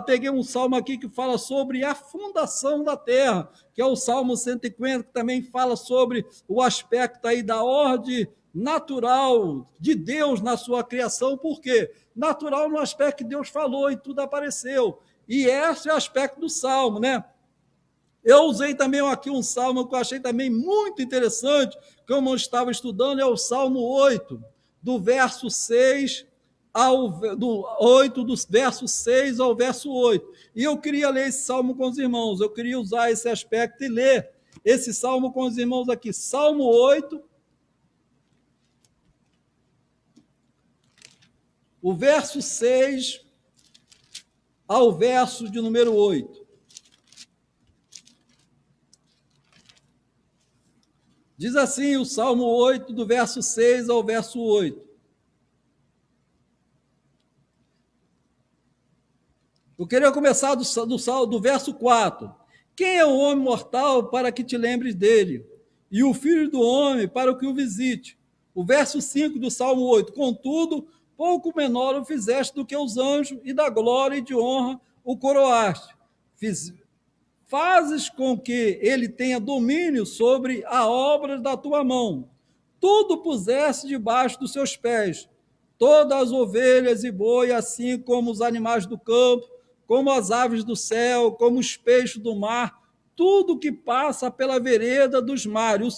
peguei um salmo aqui que fala sobre a fundação da terra, que é o Salmo 150, que também fala sobre o aspecto aí da ordem natural de Deus na sua criação. Por quê? Natural no aspecto que Deus falou e tudo apareceu. E esse é o aspecto do Salmo, né? Eu usei também aqui um salmo que eu achei também muito interessante, que eu estava estudando, é o Salmo 8, do verso 6 do verso 6 ao verso 8. E eu queria ler esse salmo com os irmãos, eu queria usar esse aspecto e ler esse salmo com os irmãos aqui. Salmo 8, o verso 6 ao verso de número 8. Diz assim o Salmo 8, do verso 6 ao verso 8. Eu queria começar do verso 4. Quem é o homem mortal para que te lembres dele? E o filho do homem para que o visite? O verso 5 do Salmo 8. Contudo, pouco menor o fizeste do que os anjos, e da glória e de honra o coroaste. Fazes com que ele tenha domínio sobre a obra da tua mão. Tudo puseste debaixo dos seus pés. Todas as ovelhas e boi, assim como os animais do campo, como as aves do céu, como os peixes do mar, tudo que passa pela vereda dos mares, o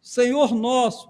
Senhor nosso,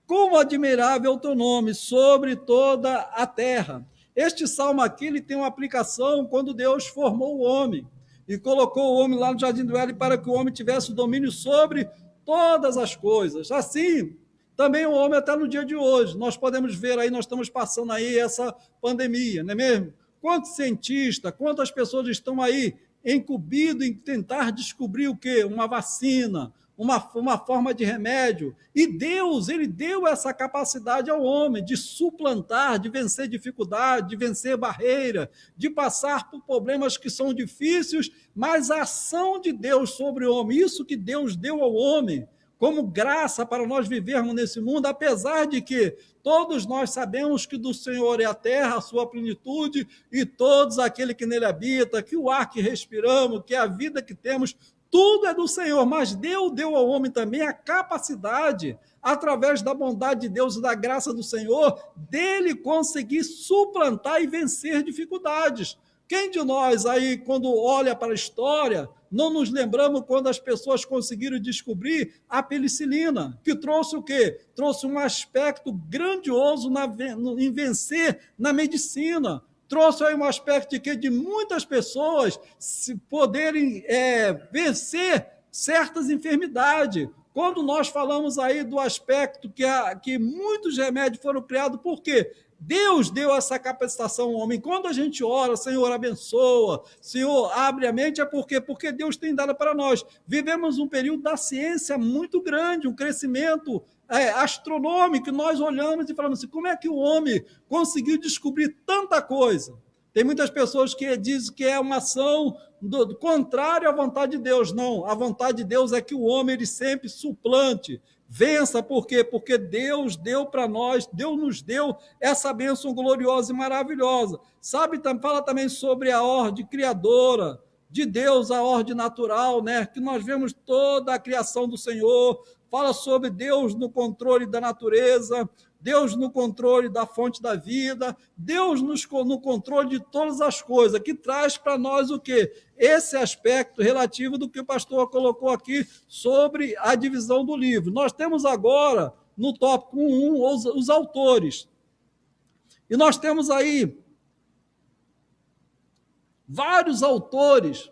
como admirável é o teu nome sobre toda a terra. Este salmo aqui ele tem uma aplicação quando Deus formou o homem e colocou o homem lá no Jardim do Éden para que o homem tivesse o domínio sobre todas as coisas. Assim, também o homem até no dia de hoje. Nós podemos ver aí, nós estamos passando aí essa pandemia, não é mesmo? Quantos cientistas, quantas pessoas estão aí incumbidos em tentar descobrir o quê? Uma vacina, uma forma de remédio. E Deus, ele deu essa capacidade ao homem de suplantar, de vencer dificuldade, de vencer barreira, de passar por problemas que são difíceis, mas a ação de Deus sobre o homem, isso que Deus deu ao homem, como graça para nós vivermos nesse mundo, apesar de que todos nós sabemos que do Senhor é a terra, a sua plenitude, e todos aquele que nele habita, que o ar que respiramos, que a vida que temos, tudo é do Senhor, mas Deus deu ao homem também a capacidade, através da bondade de Deus e da graça do Senhor, dele conseguir suplantar e vencer dificuldades. Quem de nós aí, quando olha para a história, não nos lembramos quando as pessoas conseguiram descobrir a penicilina, que trouxe o quê? Trouxe um aspecto grandioso em vencer na medicina. Trouxe aí um aspecto de que de muitas pessoas se poderem vencer certas enfermidades. Quando nós falamos aí do aspecto que muitos remédios foram criados, por quê? Deus deu essa capacitação ao homem. Quando a gente ora, Senhor, abençoa, Senhor, abre a mente, é porque Deus tem dado para nós. Vivemos um período da ciência muito grande, um crescimento astronômico, nós olhamos e falamos assim, como é que o homem conseguiu descobrir tanta coisa? Tem muitas pessoas que dizem que é uma ação do contrário à vontade de Deus. Não, a vontade de Deus é que o homem ele sempre suplante, vença. Por quê? Porque Deus deu para nós, Deus nos deu essa bênção gloriosa e maravilhosa. Sabe, fala também sobre a ordem criadora de Deus, a ordem natural, né? Que nós vemos toda a criação do Senhor, fala sobre Deus no controle da natureza, Deus no controle da fonte da vida, Deus no controle de todas as coisas, que traz para nós o quê? Esse aspecto relativo do que o pastor colocou aqui sobre a divisão do livro. Nós temos agora, no tópico 1, os autores. E nós temos aí vários autores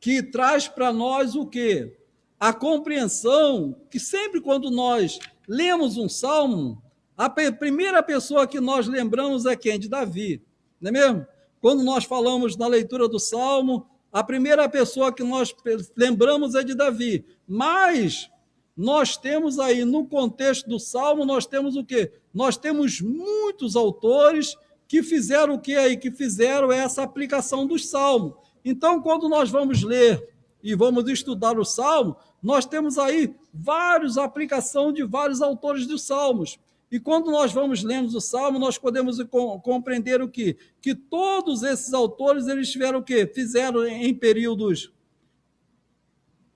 que traz para nós o quê? A compreensão que sempre quando nós lemos um salmo, a primeira pessoa que nós lembramos é quem? De Davi, não é mesmo? Quando nós falamos na leitura do salmo, a primeira pessoa que nós lembramos é de Davi. Mas nós temos aí, no contexto do salmo, nós temos o quê? Nós temos muitos autores que fizeram o quê aí? Que fizeram essa aplicação dos salmos. Então, quando nós vamos ler e vamos estudar o Salmo, nós temos aí várias aplicações de vários autores dos Salmos. E quando nós vamos lendo o Salmo, nós podemos compreender o quê? Que todos esses autores, eles tiveram o quê? Fizeram em períodos,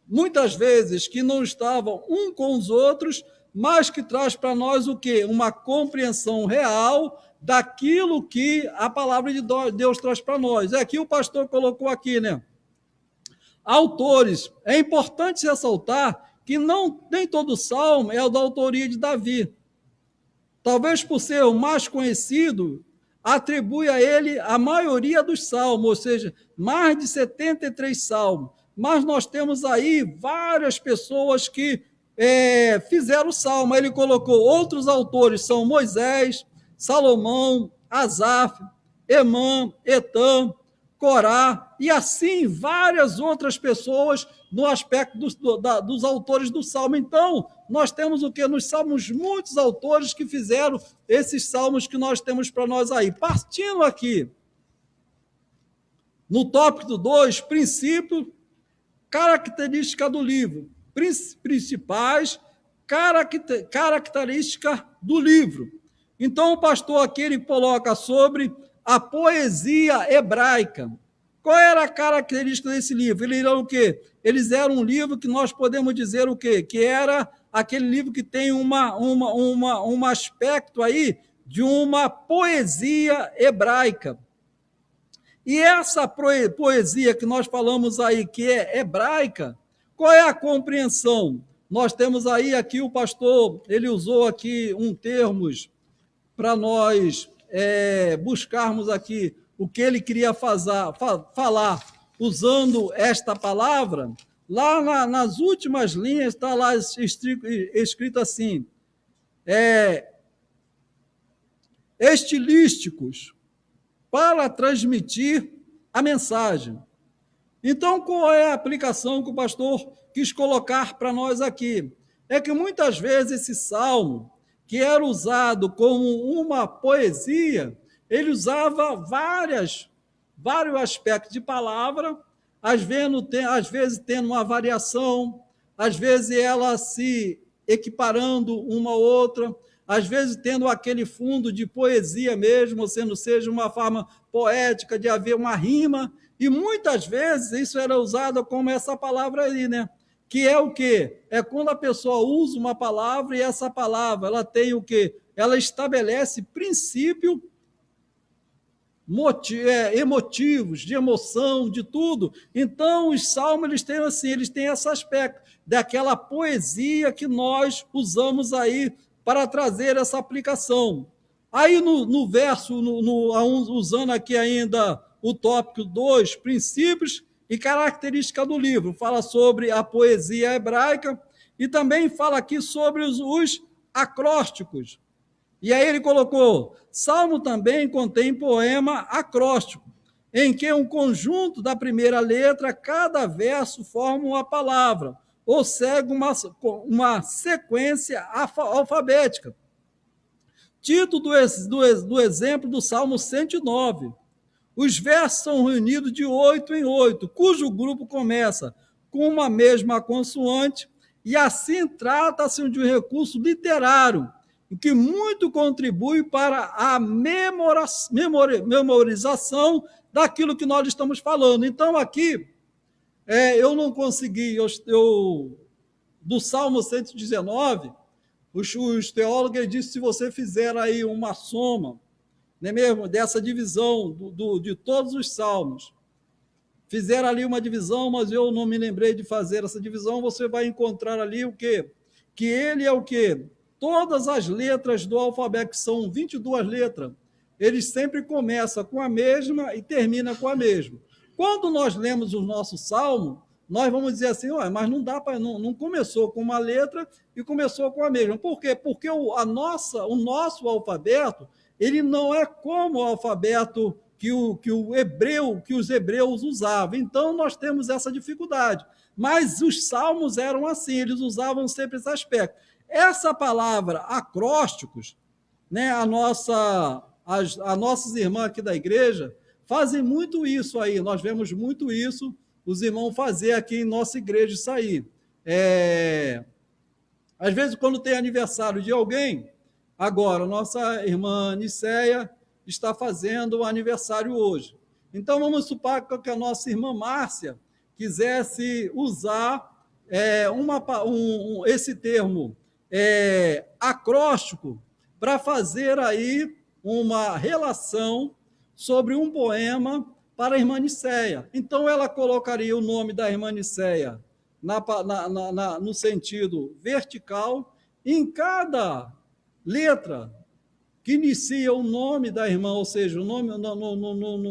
muitas vezes, que não estavam um com os outros, mas que traz para nós o quê? Uma compreensão real daquilo que a palavra de Deus traz para nós. É aqui o pastor colocou aqui, né? Autores. É importante ressaltar que nem todo salmo é da autoria de Davi. Talvez por ser o mais conhecido, atribui a ele a maioria dos salmos, ou seja, mais de 73 salmos. Mas nós temos aí várias pessoas que fizeram o salmo. Ele colocou outros autores, são Moisés, Salomão, Asaf, Emã, Etam, Corá, e assim várias outras pessoas no aspecto dos autores do Salmo. Então, nós temos o que? Nos Salmos, muitos autores que fizeram esses salmos que nós temos para nós aí. Partindo aqui, no tópico 2, princípio, característica do livro. Principais características do livro. Então, o pastor aqui ele coloca sobre a poesia hebraica. Qual era a característica desse livro? Ele era o quê? Eles eram um livro que nós podemos dizer o quê? Que era aquele livro que tem um aspecto aí de uma poesia hebraica. E essa poesia que nós falamos aí, que é hebraica, qual é a compreensão? Nós temos aí, aqui o pastor, ele usou aqui termos para nós buscarmos aqui o que ele queria falar usando esta palavra. Lá nas últimas linhas está lá escrito assim, estilísticos, para transmitir a mensagem. Então, qual é a aplicação que o pastor quis colocar para nós aqui? É que muitas vezes esse salmo, que era usado como uma poesia, ele usava vários aspectos de palavra, às vezes tendo uma variação, às vezes ela se equiparando uma a outra, às vezes tendo aquele fundo de poesia mesmo, ou seja uma forma poética de haver uma rima, e muitas vezes isso era usado como essa palavra aí, né? Que é o quê? É quando a pessoa usa uma palavra e essa palavra, ela tem o quê? Ela estabelece princípio emotivos, de emoção, de tudo. Então, os salmos, eles têm esse aspecto daquela poesia que nós usamos aí para trazer essa aplicação. Aí, no verso, usando aqui ainda o tópico 2, princípios e característica do livro, fala sobre a poesia hebraica e também fala aqui sobre os acrósticos. E aí ele colocou, salmo também contém poema acróstico, em que um conjunto da primeira letra, cada verso forma uma palavra, ou segue uma sequência alfabética. Título do exemplo do Salmo 109. Os versos são reunidos de 8 em 8, cujo grupo começa com uma mesma consoante, e assim trata-se de um recurso literário, que muito contribui para a memorização daquilo que nós estamos falando. Então, aqui, eu não consegui, do Salmo 119, os teólogos dizem que se você fizer aí uma soma, não é mesmo, dessa divisão de todos os salmos, fizeram ali uma divisão, mas eu não me lembrei de fazer essa divisão, você vai encontrar ali o quê? Que ele é o quê? Todas as letras do alfabeto, que são 22 letras, ele sempre começa com a mesma e termina com a mesma. Quando nós lemos o nosso salmo, nós vamos dizer assim, mas não dá para, não começou com uma letra e começou com a mesma. Por quê? Porque o nosso alfabeto, ele não é como o alfabeto que os hebreus usavam. Então, nós temos essa dificuldade. Mas os salmos eram assim, eles usavam sempre esse aspecto. Essa palavra acrósticos, né, as nossas irmãs aqui da igreja fazem muito isso aí, nós vemos muito isso, os irmãos fazer aqui em nossa igreja isso aí. Às vezes, quando tem aniversário de alguém, agora, nossa irmã Niceia está fazendo o aniversário hoje. Então, vamos supor que a nossa irmã Márcia quisesse usar esse termo acróstico para fazer aí uma relação sobre um poema para a irmã Niceia. Então, ela colocaria o nome da irmã Niceia no sentido vertical, e em cada letra que inicia o nome da irmã, ou seja, o nome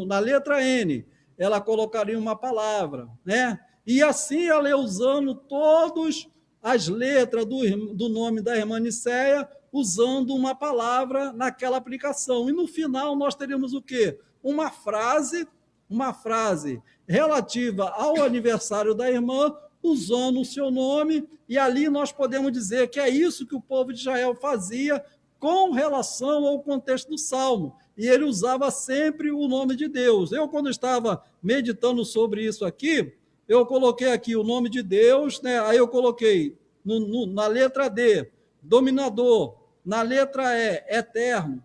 na letra N, ela colocaria uma palavra, né? E assim ela ia usando todas as letras do nome da irmã Niceia, usando uma palavra naquela aplicação. E no final nós teríamos o quê? Uma frase relativa ao aniversário da irmã, usando o seu nome, e ali nós podemos dizer que é isso que o povo de Israel fazia com relação ao contexto do Salmo, e ele usava sempre o nome de Deus. Eu, quando estava meditando sobre isso aqui, eu coloquei aqui o nome de Deus, né? Aí eu coloquei na letra D, dominador, na letra E, eterno,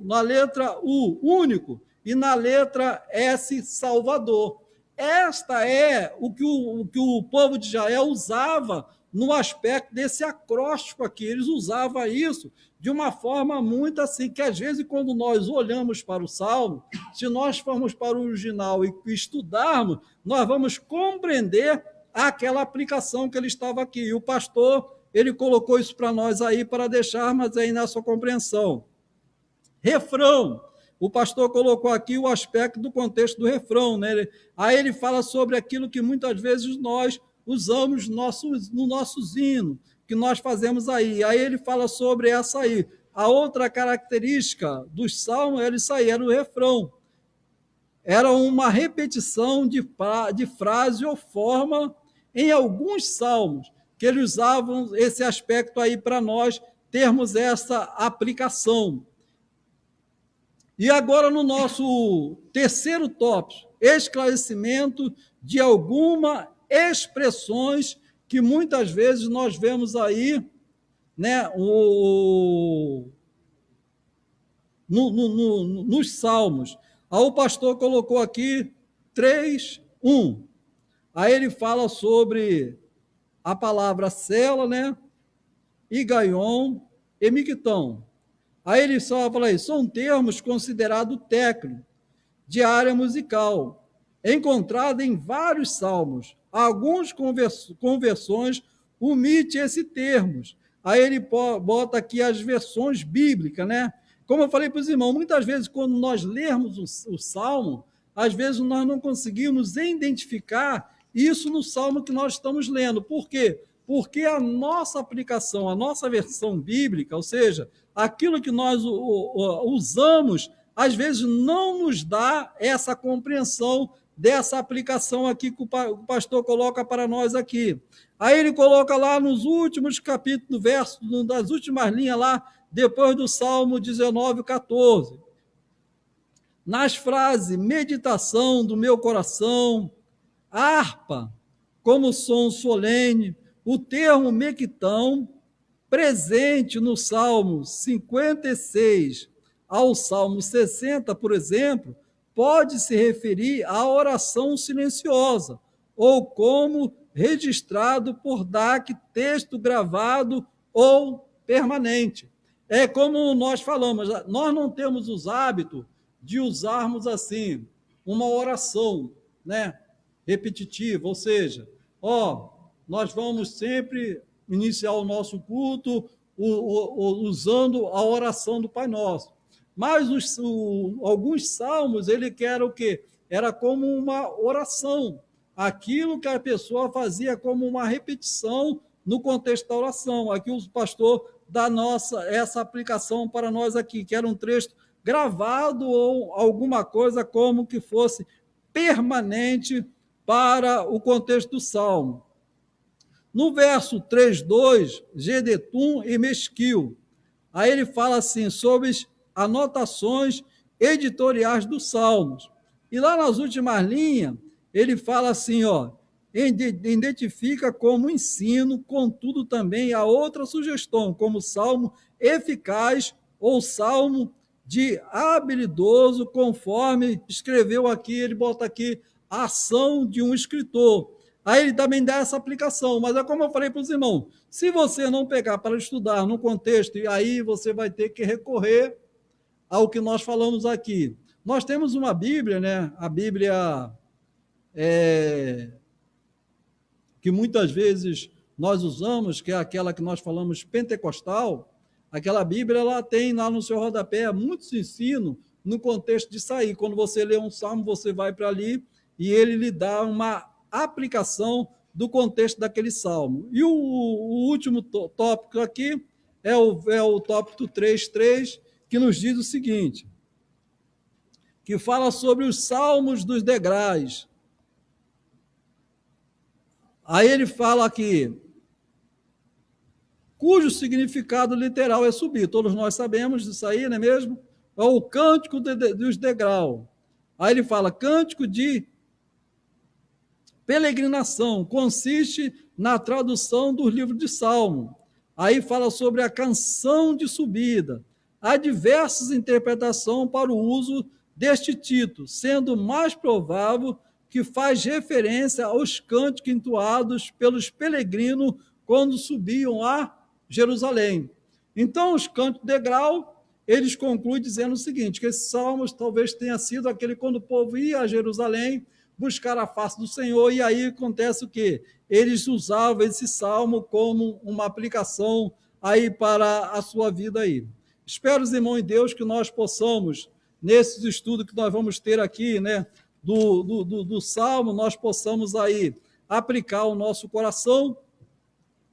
na letra U, único, e na letra S, salvador. Esta é o que o povo de Israel usava no aspecto desse acróstico aqui. Eles usavam isso de uma forma muito assim, que às vezes quando nós olhamos para o Salmo, se nós formos para o original e estudarmos, nós vamos compreender aquela aplicação que ele estava aqui. E o pastor, ele colocou isso para nós aí, para deixarmos aí na sua compreensão. Refrão. O pastor colocou aqui o aspecto do contexto do refrão, né? Aí ele fala sobre aquilo que muitas vezes nós usamos no nosso hino, que nós fazemos aí. Aí ele fala sobre essa aí. A outra característica dos salmos era isso aí, era o refrão. Era uma repetição de frase ou forma em alguns salmos, que eles usavam esse aspecto aí para nós termos essa aplicação. E agora, no nosso terceiro tópico, esclarecimento de algumas expressões que muitas vezes nós vemos aí, né, nos salmos. Aí o pastor colocou aqui 3:1. Aí ele fala sobre a palavra cela, né, igaion e mictão. Aí ele só fala aí, são termos considerados técnicos de área musical, encontrado em vários salmos. Algumas conversões omitem esses termos. Aí ele bota aqui as versões bíblicas, né? Como eu falei para os irmãos, muitas vezes quando nós lermos o salmo, às vezes nós não conseguimos identificar isso no salmo que nós estamos lendo. Por quê? porque a nossa aplicação, a nossa versão bíblica, ou seja, aquilo que nós usamos, às vezes não nos dá essa compreensão dessa aplicação aqui que o pastor coloca para nós aqui. Aí ele coloca lá nos últimos capítulos, versos, das últimas linhas lá, depois do Salmo 19, 14. Nas frases, meditação do meu coração, harpa, como som solene, o termo mequitão, presente no Salmo 56 ao Salmo 60, por exemplo, pode se referir à oração silenciosa, ou como registrado por DAC, texto gravado ou permanente. É como nós falamos, nós não temos os hábitos de usarmos assim uma oração, né, repetitiva, ou seja, nós vamos sempre iniciar o nosso culto usando a oração do Pai Nosso. Mas alguns salmos, ele quer o quê? Era como uma oração, aquilo que a pessoa fazia como uma repetição no contexto da oração. Aqui o pastor dá essa aplicação para nós aqui, que era um trecho gravado ou alguma coisa como que fosse permanente para o contexto do Salmo. No verso 3:2, Gedetum e Mesquil, aí ele fala assim, sobre anotações editoriais dos Salmos. E lá nas últimas linhas, ele fala assim, identifica como ensino, contudo também há outra sugestão, como salmo eficaz ou salmo de habilidoso, conforme escreveu aqui, ele bota aqui, a ação de um escritor. Aí ele também dá essa aplicação, mas é como eu falei para os irmãos, se você não pegar para estudar no contexto, e aí você vai ter que recorrer ao que nós falamos aqui. Nós temos uma Bíblia, né? A Bíblia que muitas vezes nós usamos, que é aquela que nós falamos pentecostal, aquela Bíblia, ela tem lá no seu rodapé muitos ensinos no contexto de sair. Quando você lê um salmo, você vai para ali e ele lhe dá uma aplicação do contexto daquele salmo. E o último tópico aqui é o tópico 3.3, que nos diz o seguinte, que fala sobre os salmos dos degraus. Aí ele fala aqui, cujo significado literal é subir. Todos nós sabemos disso aí, não é mesmo? É o cântico dos degraus. Aí ele fala, cântico de peregrinação, consiste na tradução do livro de Salmo. Aí fala sobre a canção de subida. Há diversas interpretações para o uso deste título, sendo mais provável que faz referência aos cânticos entoados pelos peregrinos quando subiam a Jerusalém. Então, os cânticos de degrau, eles concluem dizendo o seguinte, que esses salmos talvez tenha sido aquele quando o povo ia a Jerusalém buscar a face do Senhor, e aí acontece o quê? Eles usavam esse salmo como uma aplicação aí para a sua vida aí. Espero, irmãos em Deus, que nós possamos, nesses estudos que nós vamos ter aqui, né, do Salmo, nós possamos aí aplicar o nosso coração.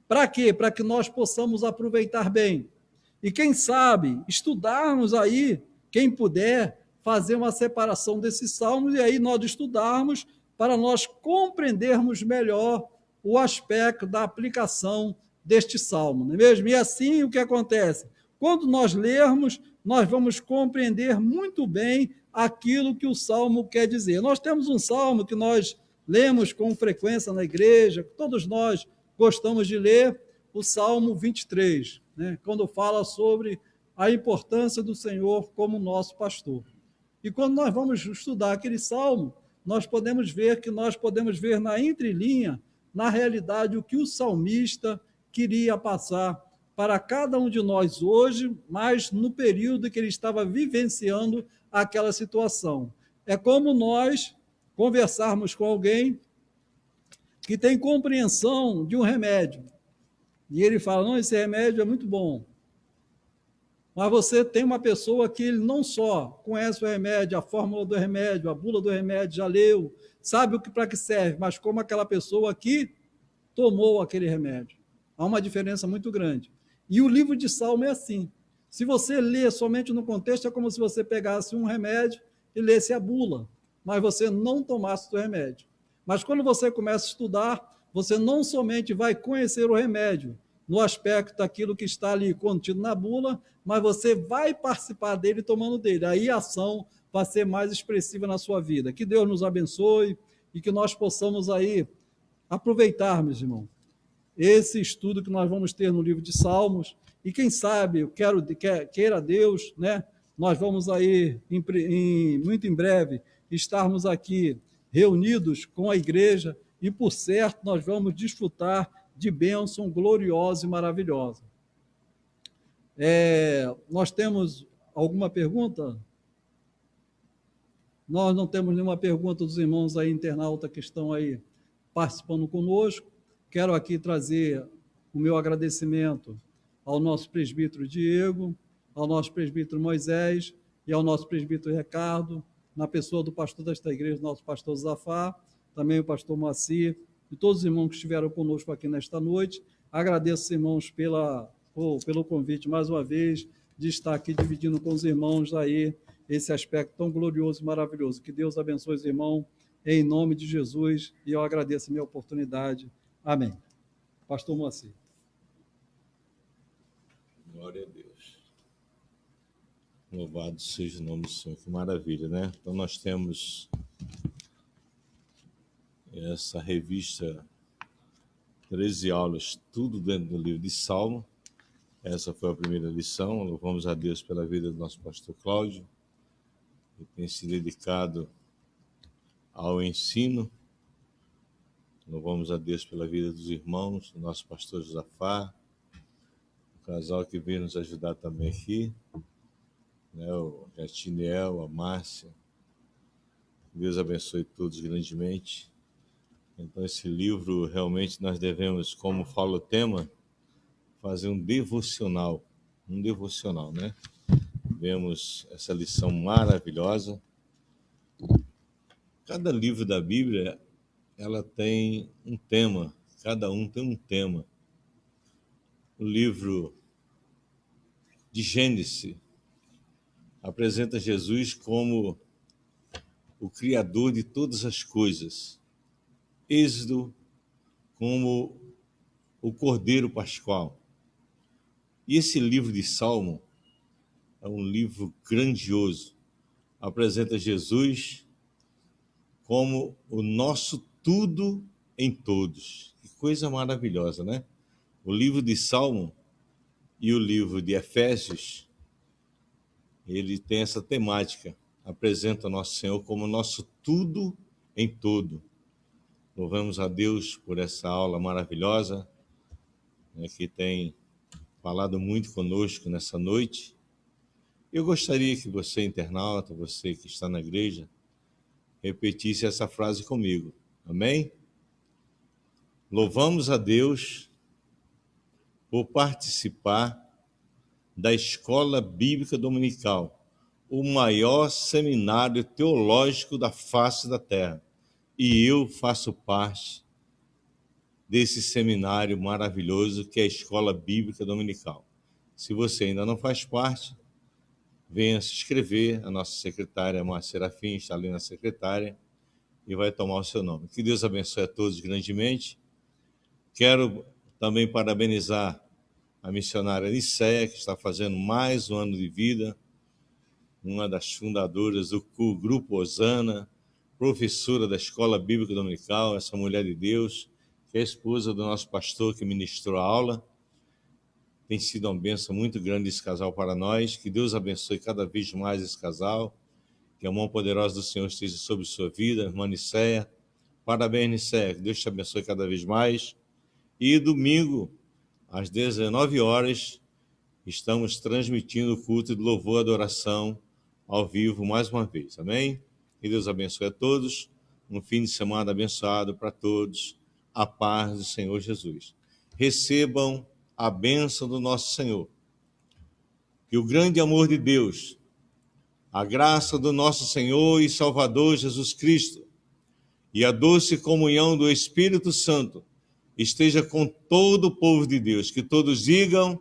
Para quê? Para que nós possamos aproveitar bem. E quem sabe, estudarmos aí, quem puder, fazer uma separação desses salmos e aí nós estudarmos para nós compreendermos melhor o aspecto da aplicação deste salmo, não é mesmo? E assim o que acontece? Quando nós lermos, nós vamos compreender muito bem aquilo que o salmo quer dizer. Nós temos um salmo que nós lemos com frequência na igreja, todos nós gostamos de ler, o Salmo 23, né? Quando fala sobre a importância do Senhor como nosso pastor. E quando nós vamos estudar aquele salmo, nós podemos ver na entrelinha, na realidade, o que o salmista queria passar para cada um de nós hoje, mas no período que ele estava vivenciando aquela situação. É como nós conversarmos com alguém que tem compreensão de um remédio. E ele fala, não, esse remédio é muito bom. Mas você tem uma pessoa que ele não só conhece o remédio, a fórmula do remédio, a bula do remédio, já leu, sabe para que serve, mas como aquela pessoa que tomou aquele remédio. Há uma diferença muito grande. E o livro de Salmo é assim. Se você lê somente no contexto, é como se você pegasse um remédio e lesse a bula, mas você não tomasse o remédio. Mas quando você começa a estudar, você não somente vai conhecer o remédio no aspecto daquilo que está ali contido na bula, mas você vai participar dele tomando dele. Aí a ação vai ser mais expressiva na sua vida. Que Deus nos abençoe e que nós possamos aí aproveitar, meus irmãos, esse estudo que nós vamos ter no livro de Salmos, e quem sabe, queira Deus, né? Nós vamos aí, muito em breve, estarmos aqui reunidos com a igreja, e por certo nós vamos desfrutar de bênção gloriosa e maravilhosa. Nós temos alguma pergunta? Nós não temos nenhuma pergunta dos irmãos aí, internauta, que estão aí participando conosco. Quero aqui trazer o meu agradecimento ao nosso presbítero Diego, ao nosso presbítero Moisés e ao nosso presbítero Ricardo, na pessoa do pastor desta igreja, nosso pastor Zafá, também o pastor Moacir, e todos os irmãos que estiveram conosco aqui nesta noite. Agradeço, irmãos, pelo convite, mais uma vez, de estar aqui dividindo com os irmãos aí esse aspecto tão glorioso e maravilhoso. Que Deus abençoe os irmãos, em nome de Jesus, e eu agradeço a minha oportunidade. Amém. Pastor Moacir. Glória a Deus. Louvado seja o nome do Senhor. Que maravilha, né? Então nós temos essa revista, 13 aulas, tudo dentro do livro de Salmo. Essa foi a primeira lição. Louvamos a Deus pela vida do nosso pastor Cláudio, que tem se dedicado ao ensino. Louvamos a Deus pela vida dos irmãos, do nosso pastor Josafá, o casal que veio nos ajudar também aqui, né, o Jatiniel, a Márcia. Deus abençoe todos grandemente. Então, esse livro, realmente, nós devemos, como fala o tema, fazer um devocional, né? Vemos essa lição maravilhosa. Cada livro da Bíblia, ela tem um tema, cada um tem um tema. O livro de Gênesis apresenta Jesus como o Criador de todas as coisas. Êxodo como o Cordeiro Pascual. E esse livro de Salmo é um livro grandioso. Apresenta Jesus como o nosso tudo em todos. Que coisa maravilhosa, né? O livro de Salmo e o livro de Efésios, ele tem essa temática. Apresenta nosso Senhor como nosso tudo em todo. Louvamos a Deus por essa aula maravilhosa, né, que tem falado muito conosco nessa noite. Eu gostaria que você, internauta, você que está na igreja, repetisse essa frase comigo. Amém? Louvamos a Deus por participar da Escola Bíblica Dominical, o maior seminário teológico da face da terra. E eu faço parte desse seminário maravilhoso que é a Escola Bíblica Dominical. Se você ainda não faz parte, venha se inscrever. A nossa secretária, Márcia Serafim, está ali na secretária e vai tomar o seu nome. Que Deus abençoe a todos grandemente. Quero também parabenizar a missionária Nicéia, que está fazendo mais um ano de vida, uma das fundadoras do Grupo Osana, professora da Escola Bíblica Dominical, essa mulher de Deus, que é a esposa do nosso pastor que ministrou a aula. Tem sido uma bênção muito grande esse casal para nós. Que Deus abençoe cada vez mais esse casal. Que a mão poderosa do Senhor esteja sobre sua vida, irmã Nicéia. Parabéns, Nicéia. Que Deus te abençoe cada vez mais. E domingo, às 19 horas, estamos transmitindo o culto de louvor e adoração ao vivo mais uma vez. Amém? Que Deus abençoe a todos. Um fim de semana abençoado para todos. A paz do Senhor Jesus. Recebam a bênção do nosso Senhor. Que o grande amor de Deus, a graça do nosso Senhor e Salvador Jesus Cristo e a doce comunhão do Espírito Santo esteja com todo o povo de Deus, que todos digam: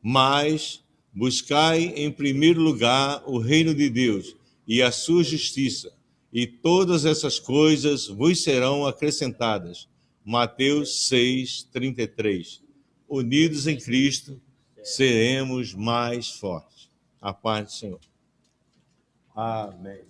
mas buscai em primeiro lugar o reino de Deus e a sua justiça, e todas essas coisas vos serão acrescentadas. Mateus 6:33. Unidos em Cristo, seremos mais fortes. A paz do Senhor. Amém.